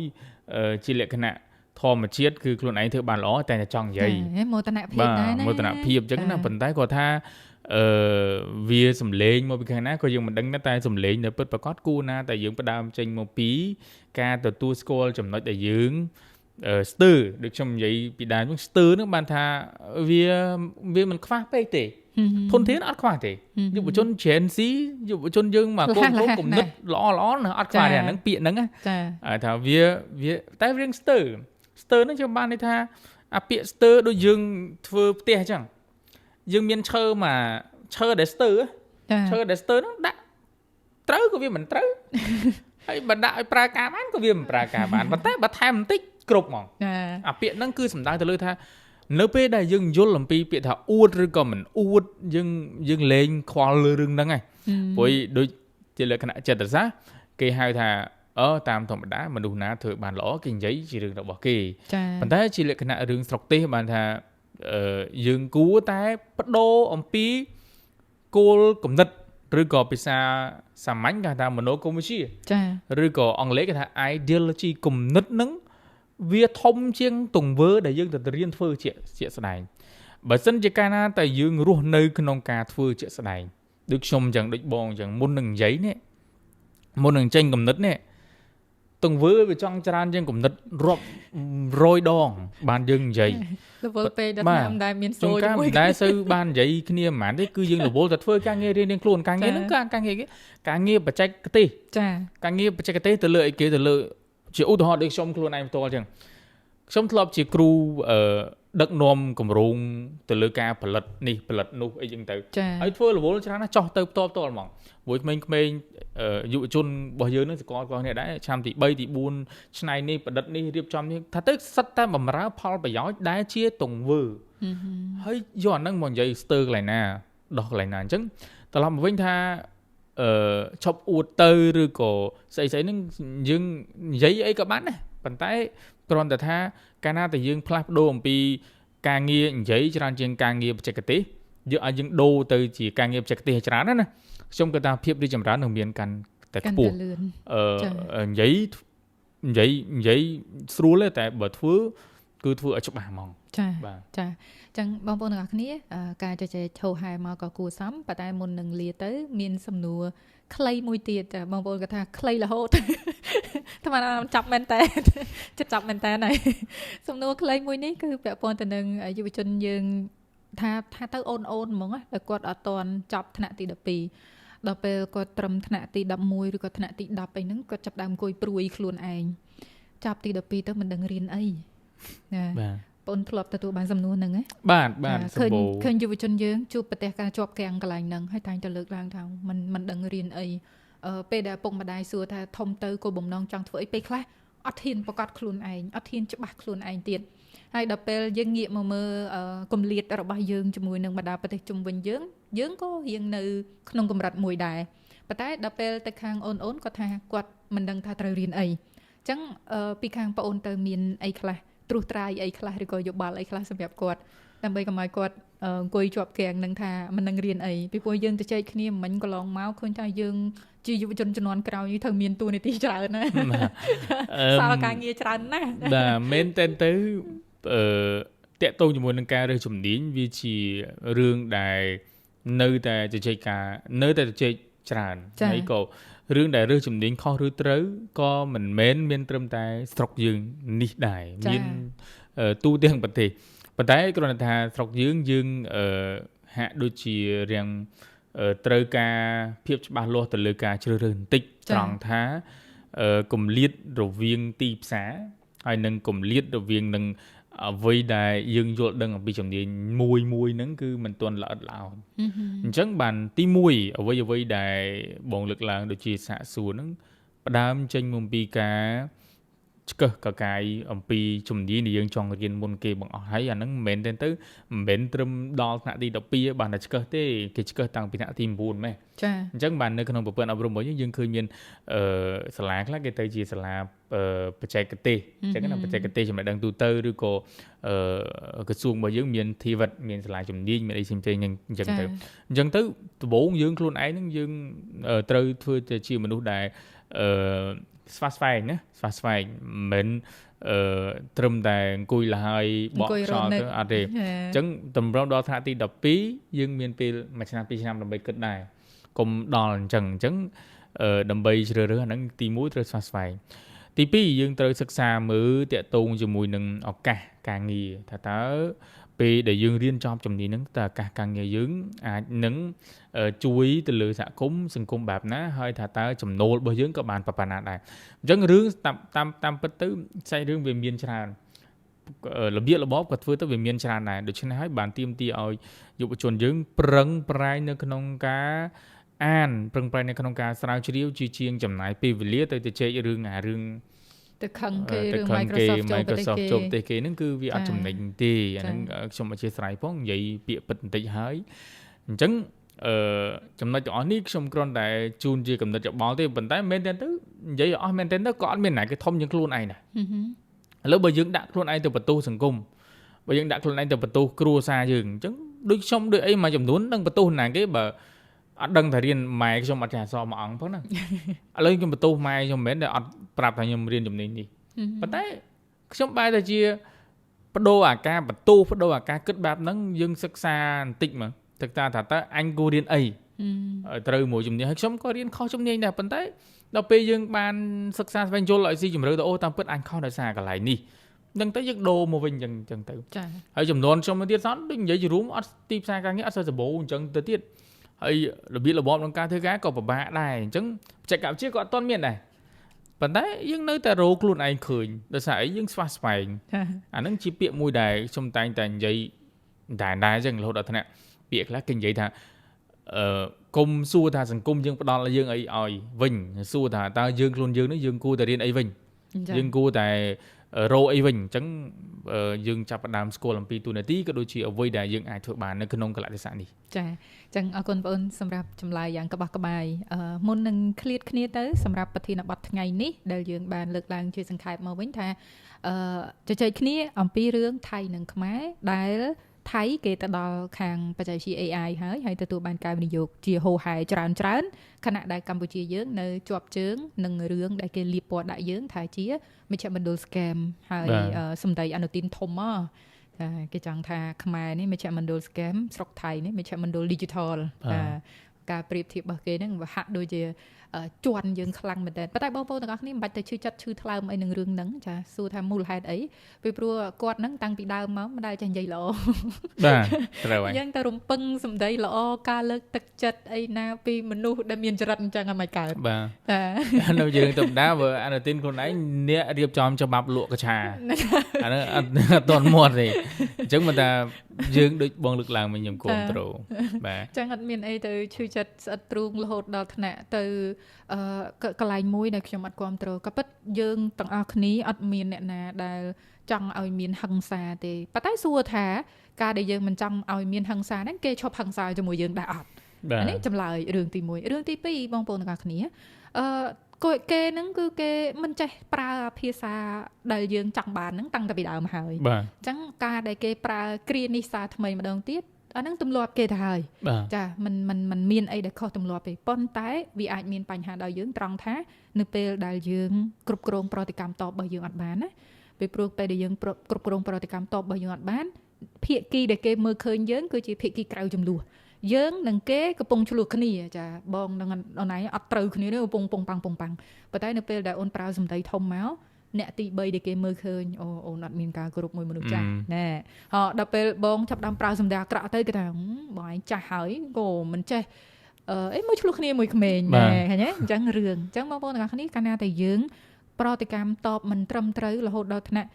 ជាលក្ខណៈធម្មជាតិគឺខ្លួនឯងធ្វើបានល្អតែចង់និយាយមោទនភាពដែរណាមោទនភាពអញ្ចឹងណាប៉ុន្តែគាត់ថាវាសំលេងមកពីខាងណាក៏យើងមិនដឹងតែសំលេងនៅពិតប្រកបគួរណាតែយើងផ្ដើមចេញមកពីការទទួលស្គាល់ចំណុចដែលយើងស្ទើរដូចខ្ញុំនិយាយពីដើមហ្នឹងស្ទើរហ្នឹងបានថាវាមិនខ្វះពេកទេធនធានអត់ខ្វះទេយុវជន Gen Z យុវជនយើងមកគំនិតល្អៗណាអត់ខ្វះទេអាហ្នឹងពាក្យហ្នឹងចាថាវាតែរៀងស្ទើរហ្នឹងខ្ញុំបានន័យថាអាពាក្យស្ទើរដូចយើងធ្វើផ្ទះអញ្ចឹងយើងមានឈើដែលស្ទើរហ្នឹងដាក់ត្រូវក៏វាមិនត្រូវហើយបើដាក់ឲ្យប្រើការបានក៏វាមិនប្រើការបានប៉ុន្តែបើថែមបន្តិចគ្រប់ហ្មងអាពាក្យហ្នឹងគឺសំដៅទៅលើថានៅពេលដែលយើងយល់អំពីពាក្យថាអួតឬក៏មិនអួតយើងលែងខ្វល់លើរឿងហ្នឹងហើយព្រោះដូចជាលក្ខណៈចិត្តសាស្ត្រគេហៅថាតាមធម្មតាមនុស្សណាធ្វើបានល្អគេនិយាយជារឿងរបស់គេប៉ុន្តែជាលក្ខណៈរឿងស្រុកទេសបានថាយើងគួរតែបដូរអំពីគោលគំនិតឬក៏ភាសាសាមញ្ញគេថាមនោគមវិជ្ជាឬក៏អង់គ្លេសគេថា ideology គំនិតហ្នឹងវាធំជាងទង្វើដែលយើងទៅរៀនធ្វើជាក់ស្ដែងបើសិនជាកាលណាតែយើងរស់នៅក្នុងការធ្វើជាក់ស្ដែងដូចខ្ញុំអញ្ចឹងដូចបងអញ្ចឹងមុននឹងនិយាយនេះមុននឹងចេញគំនិតនេះទង្វើវាចង់ច្រើនជាងគំនិតរាប់100ដងបានយើងនិយាយរវល់ពេកដល់ឆ្នាំដែលមានសូរជាមួយដែរសូវបាននិយាយគ្នាមិនទេគឺយើងរវល់តែធ្វើការងាររៀងខ្លួនការងារហ្នឹងការងារបច្ចេកទេសចាការងារបច្ចេកទេសទៅលើអីគេទៅលើជាឧទាហរណ៍ដូចខ្ញុំខ្លួនឯងផ្ទាល់អញ្ចឹងខ្ញុំធ្លាប់ជាគ្រូដឹកនាំគម្រោងទៅលើការផលិតនេះផលិតនោះអីចឹងទៅហើយធ្វើរវល់ច្រើនណាស់ចោះទៅផ្ទាល់ហ្មងមួយក្មេងៗយុវជនរបស់យើងនឹងស្គាល់គ្នាដែរឆ្នាំទី3ទី4ឆ្នៃនេះប្រឌិតនេះរៀបចំនេះថាទៅសិតតែបម្រើផលប្រយោជន៍ដែលជាទង្វើហើយយកអាហ្នឹងមកនិយាយស្ទើរកន្លែងណាដោះកន្លែងណាអញ្ចឹងត្រឡប់មកវិញថាឈប់អួតទៅឬក៏ស្អីហ្នឹងយើងនិយាយអីក៏បានដែរប៉ុន្តែគ្រាន់តែថាកាលណាតែយើងផ្លាស់ប្ដូរអំពីការងារនិយាយច្រើនជាងការងារបច្ចេកទេសយើងឲ្យយើងដូរទៅជាការងារបច្ចេកទេសច្រើនណាខ្ញុំគិតថាភាពរីកចម្រើននឹងមានកាន់តែខ្ពស់និយាយស្រួលទេតែបើធ្វើគឺធ្វើឲ្យច្បាស់ហ្មងចាចាចឹងបងប្អូនទាំងអស់គ្នាការជជែកឈោហែមកក៏គួរសមប៉ុន្តែមុននឹងលាទៅមានសំណួរខ្លីមួយទៀតចាបងប្អូនគាត់ថាខ្លីរហូតថ្មចាប់មែនតើចិត្តចាប់មែនតើហើយសំណួរខ្លីមួយនេះគឺពាក់ព័ន្ធទៅនឹងយុវជនយើងថាទៅអូនហ្មងតែគាត់អត់ទាន់ចប់ថ្នាក់ទី12ដល់ពេលគាត់ត្រឹមថ្នាក់ទី11ឬក៏ថ្នាក់ទី10អីហ្នឹងគាត់ចាប់ដើមអង្គុយព្រួយខ្លួនឯងចាប់ទី12ទៅមិនដឹងរៀនអីណាបាទបងធ្លាប់ទទួលបានសំណួរហ្នឹងហ៎បាទសម្បូរឃើញយុវជនយើងជួបប្រទះការជាប់គាំងកន្លែងហ្នឹងហើយតែងតែលើកឡើងថាមិនដឹងរៀនអីពេលដែលឪពុកម្ដាយសួរថាធំទៅគោលបំណងចង់ធ្វើអីពេលខ្លះអត់ហ៊ានប្រកាសខ្លួនឯងអត់ហ៊ានច្បាស់ខ្លួនឯងទៀតហើយដល់ពេលយើងងាកមកមើលគម្លាតរបស់យើងជាមួយនឹងបណ្ដាប្រទេសជុំវិញយើងក៏រៀងនៅក្នុងកម្រិតមួយដែរប៉ុន្តែដល់ពេលទៅខាងអូនគាត់ថាគាត់មិនដឹងថាត្រូវរៀនអីអញ្ចឹងពីខាងប្អូនទៅមានអីខ្លះត្រួសត្រាយអីខ្លះឬក៏យោបល់អីខ្លះសម្រាប់គាត់ដើម្បីកុំឲ្យគាត់អង្គុយជាប់គាំងនឹងថាមិននឹងរៀនអីពីព្រោះយើងទៅចែកគ្នាមិញកន្លងមកឃើញថាយើងជាយុវជនជំនាន់ក្រោយត្រូវមានតួនាទីច្រើនណាសល់ការងារច្រើនណាស់បាទមែនតែទៅតាក់ទងជាមួយនឹងការរើសជំនាញវាជារឿងដែលនៅតែជជែកច្រើនហើយក៏រឿងដែលរើសជំនាញខុសឬត្រូវក៏មិនមែនមានត្រឹមតែស្រុកយើងនេះដែរមានទូទាំងប្រទេសប៉ុន្តែគ្រាន់តែថាស្រុកយើង ហាក់ដូចជារៀងត្រូវការភាពច្បាស់លាស់ទៅលើការជ្រើសរើសបន្តិចត្រង់ថាគម្លាតរវាងទីផ្សារហើយនឹងគម្លាតរវាងនឹងអ្វីដែលយើងយល់ដឹងអំពីជំនាញមួយហ្នឹងគឺមិនទាន់ល្អិតល្អន់អញ្ចឹងបានទី1អ្វីដែលបងលើកឡើងដូចជាសាកសួរហ្នឹងផ្ដើមចេញមកពីការឆ្កឹះកកាយអំពីជំនាញដែលយើងចង់រៀនមុនគេបង្អស់ហើយអាហ្នឹងមិនមែនត្រឹមដល់ថ្នាក់ទី12បានតែឆ្កឹះទេគេឆ្កឹះតាំងពីថ្នាក់ទី9ម៉េះចាអញ្ចឹងបាននៅក្នុងប្រព័ន្ធអប់រំរបស់យើងឃើញមានសាលាខ្លះគេទៅជាសាលាបច្ចេកទេសអញ្ចឹងណាបច្ចេកទេសចំណេះដឹងទូទៅឬក៏ក្រសួងរបស់យើងមាន TVET មានសាលាជំនាញមានអីផ្សេងៗអញ្ចឹងទៅដំបូងយើងខ្លួនឯងហ្នឹងយើងត្រូវធ្វើទៅជាមនុស្សដែលស្វាស្វែងមិនត្រឹមតែអង្គុយលហើយបកខ្យល់ទៅអត់ទេអញ្ចឹងតម្រូវដល់ថ្នាក់ទី12យើងមានពេល1ឆ្នាំ2ឆ្នាំដើម្បីគិតដែរកុំដល់អញ្ចឹងដើម្បីជ្រើសរើសអាហ្នឹងទី1ត្រូវស្វាស្វែងទី2យើងត្រូវសិក្សាមើលតាក់ទងជាមួយនឹងឱកាសការងារថាតើពេលដែលយើងរៀនចប់ជំនាញហ្នឹងតើឱកាសការងារយើងអាចនឹងជួយទៅលើសហគមន៍សង្គមបែបណាហើយថាតើចំណូលរបស់យើងក៏បានប៉ុណ្ណាដែរអញ្ចឹងរឿងតាមពិតទៅសាច់រឿងវាមានច្រើនរបៀបរបបក៏ធ្វើទៅវាមានច្រើនដែរដូច្នេះហើយបានទាមទារឲ្យយុវជនយើងប្រឹងប្រែងនៅក្នុងការអានប្រឹងប្រែងនៅក្នុងការស្រាវជ្រាវជាងចំណាយពេលវេលាទៅជែករឿងទៅខឹងគេរឿង Microsoft ចូលប្រទេសគេហ្នឹងគឺវាអត់ចំណេញទេអាហ្នឹងខ្ញុំអធិស្ឋានផងនិយាយពាក្យពិតបន្តិចហើយអញ្ចឹងចំណុចទាំងអស់នេះខ្ញុំគ្រាន់តែជូនជាកំណត់ច្បល់ទេប៉ុន្តែមែនតើទៅនិយាយអស់មែនតើទៅក៏អត់មានណាគេធំជាងខ្លួនឯងដែរឥឡូវបើយើងដាក់ខ្លួនឯងទៅបន្ទោសសង្គមបើយើងដាក់ខ្លួនឯងទៅបន្ទោសគ្រួសារយើងអញ្ចឹងដូចខ្ញុំដូចអីមួយចំនួននឹងបន្ទោសណាគេបើអត់ដឹងថារៀនម៉ែខ្ញុំអត់ចេះអក្សរមួយអង្គផងណាឥឡូវខ្ញុំបន្ទោសម៉ែខ្ញុំមិនមែនតែអត់ប្រាប់ថាខ្ញុំរៀនជំនាញនេះប៉ុន្តែខ្ញុំបែរទៅជាបដូរអាការបន្ទោសបដូរអាការគិតបែបហ្នឹងយើងសិក្សាបន្តិចមកទឹកថាតើអញគួររៀនអីត្រូវមួយជំនាញហើយខ្ញុំក៏រៀនខុសជំនាញដែរប៉ុន្តែដល់ពេលយើងបានសិក្សាស្វែងយល់ឲ្យស៊ីជម្រៅទៅអូតាមពិតអញខុសដោយសារកន្លែងនេះដឹងទៅយើងដូរមកវិញអញ្ចឹងទៅហើយចំនួនខ្ញុំទៀតសោះដូចនិយាយជារួមអត់ទីផ្សារការងារអត់សូវសម្បូរអញ្ចឹងទៅទៀតហើយរបៀបរបបក្នុងការធ្វើការក៏ពិបាកដែរអញ្ចឹងបច្ចេកវិទ្យាក៏អត់ទាន់មានដែរប៉ុន្តែយើងនៅតែរកខ្លួនឯងឃើញដោយសារអីយើងស្វះស្វែងអាហ្នឹងជាពាក្យមួយដែលខ្ញុំតែងតែនិយាយដែរអញ្ចឹងរហូតដល់ថ្នាក់ពាក្យខ្លះគេនិយាយថាគុំសួរថាសង្គមយើងផ្ដល់ឲ្យយើងអីឲ្យវិញសួរថាតើយើងខ្លួនយើងនេះយើងគួរតែរៀនអីវិញយើងគួរតែរកអីវិញអញ្ចឹងយើងចាប់ផ្ដើមស្គាល់អំពីទូនាទីក៏ដូចជាអ្វីដែលយើងអាចធ្វើបាននៅក្នុងកលៈទេសៈនេះចាអញ្ចឹងអរគុណបងប្អូនសម្រាប់ចម្លើយយ៉ាងក្បោះក្បាយមុននឹងឃ្លាតគ្នាទៅសម្រាប់ប្រធានបទថ្ងៃនេះដែលយើងបានលើកឡើងជាសង្ខេបមកវិញថាជជែកគ្នាអំពីរឿងថៃនិងខ្មែរដែលថៃគេទៅដល់ខាងបច្ចេកវិទ្យា AI ហើយទទួលបានការវិនិយោគជាហូរហែច្រើនខណៈដែលកម្ពុជាយើងនៅជាប់ជើងនឹងរឿងដែលគេលាបពណ៌ដាក់យើងថាជាមជ្ឈមណ្ឌល scam ហើយសម្ដីអនុទានធំមកគេចង់ថាខ្មែរនេះមជ្ឈមណ្ឌល scam ស្រុកថៃនេះមជ្ឈមណ្ឌល digital ការប្រៀបធៀបរបស់គេហ្នឹងវាហាក់ដូចជាជន់យើងខ្លាំងមែនតើប៉ុន្តែបងប្អូនទាំងអស់គ្នាមិនបាច់ទៅឈឺចិត្តឈឺថ្លើមអីនឹងរឿងហ្នឹងចាសួរថាមូលហេតុអីពីព្រោះគាត់ហ្នឹងតាំងពីដើមមកមិនដែលចេះនិយាយល្អបាទត្រូវហើយយើងតែរំពឹងសម្ដីល្អការលើកទឹកចិត្តអីណាពីមនុស្សដែលមានចរិតអញ្ចឹងឲ្យមិនកើតបាទនៅយើងធម្មតាបើអានទីនខ្លួនឯងអ្នករៀបចំច្បាប់លក់កឆាអាហ្នឹងអត់ទាន់មាត់ទេអញ្ចឹងមិនថាយើងដូចបងលើកឡើងមកខ្ញុំគ្រប់ត្រូលបាទអញ្ចឹងអត់មានអីទៅឈឺចិត្តស្អិតទ្រូងរហូតដល់ថ្នាក់ទៅកន្លែងមួយដែលខ្ញុំអត់គ្រប់ត្រូលក៏ពិតយើងទាំងអស់គ្នាអត់មានអ្នកណាដែលចង់ឲ្យមានហិង្សាទេប៉ុន្តែសួរថាការដែលយើងមិនចង់ឲ្យមានហិង្សាហ្នឹងគេឈប់ហិង្សាជាមួយយើងដែរអត់អានេះចម្លើយរឿងទី1រឿងទី2បងប្អូនទាំងអស់គ្នាគេហ្នឹងគឺគេមិនចេះប្រើភាសាដែលយើងចង់បានហ្នឹងតាំងតែពីដើមហើយអញ្ចឹងការដែលគេប្រើគ្រានេះសារថ្មីម្ដងទៀតអាហ្នឹងទម្លាប់គេទៅហើយចាมันមានអីដែលខុសទម្លាប់ទេប៉ុន្តែវាអាចមានបញ្ហាដល់យើងត្រង់ថានៅពេលដែលយើងគ្រប់គ្រងប្រតិកម្មតបរបស់យើងអត់បានណាពេលព្រោះពេលដែលយើងគ្រប់គ្រងប្រតិកម្មតបរបស់យើងអត់បានភាគីដែលគេមើលឃើញយើងគឺជាភាគីក្រៅចំនួនយើងនិងគេកំពុងឆ្លោះគ្នាចាបងនឹងអូនឯងអត់ត្រូវគ្នាទេកំពុងពងប៉ាំងប៉ុន្តែនៅពេលដែលអូនប្រើសម្ដីធំមក អ្នកទី3ដែលគេមើលឃើញអូនអត់មានការគោរពមួយមនុស្សចាស់ណែដល់ពេលបងចាប់ដើមប្រើសម្ដីអាក្រក់ទៅគេថាបងឯងចាស់ហើយក៏មិនចេះមួយឆ្លោះគ្នាមួយក្មេងណែឃើញទេអញ្ចឹងរឿងអញ្ចឹងបងប្អូនទាំងអស់គ្នាកាលណាតែយើងប្រតិកម្មតបមិនត្រឹមត្រូវរហូតដល់ថ្នាក់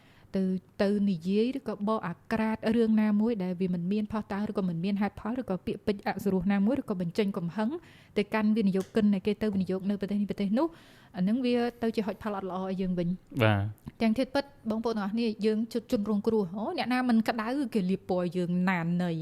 ទៅនិយាយឬក៏បកអាក្រាតរឿងណាមួយដែលវាមិនមានផុសតាងឬក៏មិនមានហេតុផលឬក៏ពាក្យពេចន៍អសុរោះណាមួយឬក៏បញ្ចេញកំហឹងទៅកាន់វិនិយោគិនដែលគេទៅវិនិយោគនៅប្រទេសនេះប្រទេសនោះអានឹងវាទៅជាហុចផលអត់ល្អឲ្យយើងវិញបាទទាំងធៀបពិតបងប្អូនទាំងអស់គ្នាយើងជនរងគ្រោះអ្នកណាមិនក្តៅគេលៀបពណ៌យើងណាននៃ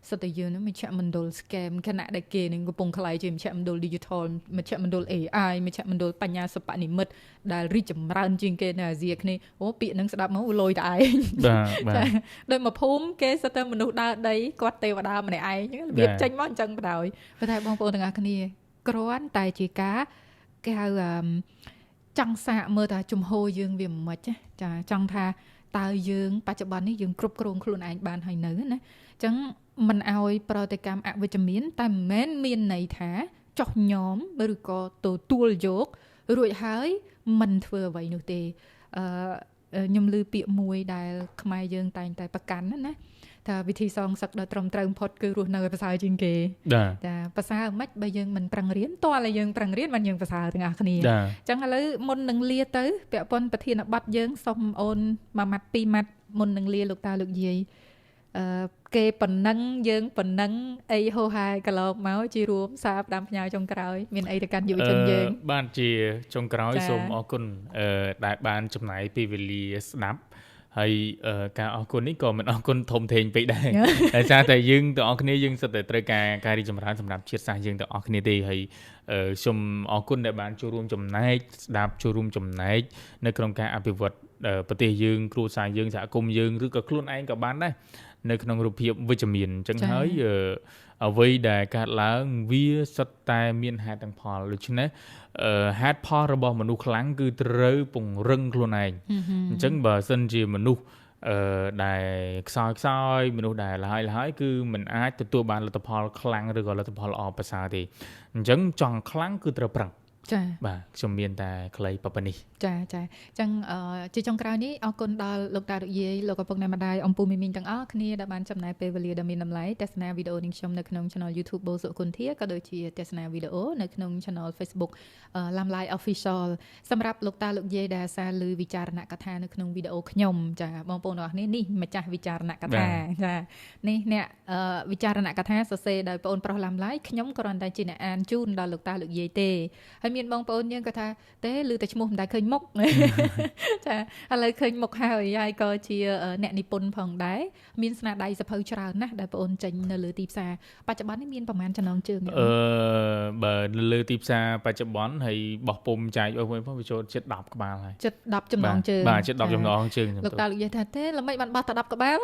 សិតតែយើងនឹងមជ្ឈមណ្ឌល scam ខណៈដែលគេនឹងកំពុងខ្លាយជាមជ្ឈមណ្ឌល digital មជ្ឈមណ្ឌល AI មជ្ឈមណ្ឌលបញ្ញាសិប្បនិម្មិតដែលរីកចម្រើនជាងគេនៅអាស៊ីគ្នាពាក្យនឹងស្ដាប់មកលយតែឯងបាទដោយមកភូមិគេសិតតែមនុស្សដើរដីគាត់ទេវតាម្នាក់ឯងរបៀបចេញមកអញ្ចឹងបណ្ដោយប៉ុន្តែបងប្អូនទាំងអស់គ្នាគ្រាន់តែជាការគេហៅចង់សាកមើលថាជំហរយើងវាមិនខ្មិចចាចង់ថាតើយើងបច្ចុប្បន្ននេះយើងគ្រប់គ្រងខ្លួនឯងបានហើយនៅណាអញ្ចឹងមិនឲ្យប្រតិកម្មអវិជ្ជមានតែមិនមែនមានន័យថាចោះញោមឬក៏ទទួលយករួចហើយមិនធ្វើអ្វីនោះទេខ្ញុំឮពាក្យមួយដែលខ្មែរយើងតែងតែប្រកាន់ណាថាវិធីសងសឹកដ៏ត្រឹមត្រូវបំផុតគឺរស់នៅឲ្យប្រសើរជាងគេចាប្រសើរមិនបើយើងមិនប្រឹងរៀនតើឲ្យយើងប្រឹងរៀនបានយើងប្រសើរទាំងអស់គ្នាអញ្ចឹងឥឡូវមុននឹងលាទៅពាក់ព័ន្ធប្រធានបទយើងសូមអូនមួយម៉ាត់ពីរម៉ាត់មុននឹងលាលោកតាលោកយាយគេប៉ុណ្ណឹងយើងប៉ុណ្ណឹងអីហោហាយកន្លងមកជារួមសារផ្ដាំផ្ញើចុងក្រោយមានអីទៅកាន់យុវជនយើងបានជាចុងក្រោយសូមអរគុណដែលបានចំណាយពេលវេលាស្ដាប់ហើយការអរគុណនេះក៏មិនអរគុណធំធេងពេកដែរដោយសារតែយើងទាំងអស់គ្នាយើងសិតតែត្រូវការរីកចម្រើនសម្រាប់ជាតិសាសន៍យើងទាំងអស់គ្នាទេហើយសូមអរគុណដែលបានចូលរួមចំណែកស្ដាប់ចូលរួមចំណែកនៅក្នុងការអភិវឌ្ឍប្រទេសយើងគ្រួសារយើងសហគមន៍យើងឬក៏ខ្លួនឯងក៏បានដែរនៅក្នុងរូបភាពវិជ្ជមានអញ្ចឹងហើយអ្វីដែលកើតឡើងវាសុទ្ធតែមានហេតុនិងផលដូច្នេះហេតុផលរបស់មនុស្សខ្លាំងគឺត្រូវពង្រឹងខ្លួនឯងអញ្ចឹងបើសិនជាមនុស្សដែលខ្សោយមនុស្សដែលលហើយគឺមិនអាចទទួលបានលទ្ធផលខ្លាំងឬក៏លទ្ធផលល្អប្រសើរទេអញ្ចឹងចង់ខ្លាំងគឺត្រូវប្រឹងចាបាទខ្ញុំមានតែខ្លីប៉ុណ្នេះចាអញ្ចឹងជាចុងក្រោយនេះអរគុណដល់លោកតាលោកយាយលោកឪពុកអ្នកម្ដាយអំពូមីមីងទាំងអស់គ្នាដែលបានចំណាយពេលវេលាដ៏មានតម្លៃទស្សនាវីដេអូនេះខ្ញុំនៅក្នុង Channel YouTube បូសុគុនធាក៏ដូចជាទស្សនាវីដេអូនៅក្នុង Channel Facebook Lamlai Official សម្រាប់លោកតាលោកយាយដែលសារឮវិចារណកថានៅក្នុងវីដេអូខ្ញុំចាបងប្អូនទាំងអស់គ្នានេះម្ចាស់វិចារណកថាចានេះអ្នកវិចារណកថាសរសេរដោយបងប្រុស Lamlai ខ្ញុំគ្រាន់តែជាអ្នកអានជូនដល់លោកតាលោកយាយទេហើយមានបងប្អូនយើងគាត់ថាទេឮតែឈ្មោះមិនដែលឃើញមុខចាឥឡូវឃើញមុខហើយក៏ជាអ្នកនិពន្ធផងដែរមានស្នាដៃសភៅច្រើនណាស់ដែលបងអូនចេញនៅលើទីផ្សារបច្ចុប្បន្ននេះមានប្រមាណចំណងជើងបើនៅលើទីផ្សារបច្ចុប្បន្នហើយបោះពុំចែកអស់វិញផងវាចូលជិត10ក្បាលហើយជិត10ចំណងជើងបាទជិត10ចំណងជើងលោកតាលោកយាយថាទេល្មិចបានបោះតែ10ក្បាល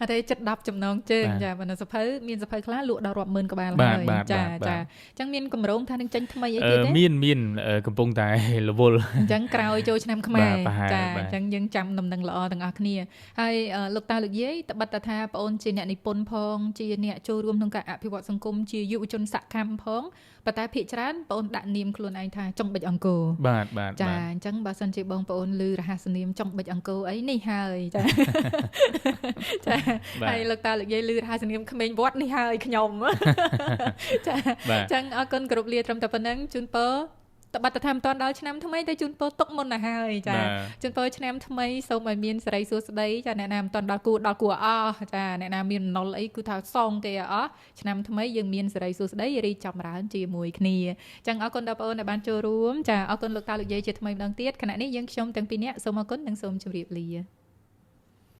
អត់ទេជិត10ចំណងជើងចាបើនៅសភៅមានសភៅខ្លះលក់ដល់រាប់ម៉ឺនក្បាលហើយចាអញ្ចឹងមានកម្រងថានឹងចេញថ្មីអីទៀតទេមានកំពុងតែរវល់អញ្ចឹងក្រោយចូលឆ្នាំខ្មែរចាអញ្ចឹងយើងចាំដំណឹងល្អទាំងអស់គ្នាហើយលោកតាលោកយាយត្បិតតែថាបងអូនជាអ្នកនិពន្ធផងជាអ្នកចូលរួមក្នុងការអភិវឌ្ឍសង្គមជាយុវជនសកម្មផងប៉ុន្តែភាគច្រើនបងអូនដាក់នាមខ្លួនឯងថាចុងបិចអង្គរបាទចាអញ្ចឹងបើសិនជាបងប្អូនឮរហស្សនាមចុងបិចអង្គរអីនេះហើយចាចាហើយលោកតាលោកយាយឮរហស្សនាមក្មេងវត្តនេះហើយខ្ញុំចាអញ្ចឹងអរគុណគ្រប់លាត្រឹមតែប៉ុណ្្នឹងជូនពរតបថាមិនតាន់ដល់ឆ្នាំថ្មីតែជូនពរទុកមុនទៅហើយចាជូនពរឆ្នាំថ្មីសូមឲ្យមានសិរីសួស្តីចាអ្នកណាមិនតាន់ដល់គួរអស់ចាអ្នកណាមានបំណុលអីគឺថាសងទេអស់ឆ្នាំថ្មីយើងមានសិរីសួស្តីរីចម្រើនជាមួយគ្នាអញ្ចឹងអរគុណដល់បងប្អូនដែលបានចូលរួមចាអរគុណលោកតាលោកយាយជាថ្មីម្ដងទៀតខណៈនេះយើងខ្ញុំទាំងពីរនាក់សូមអរគុណនិងសូមជម្រាបលា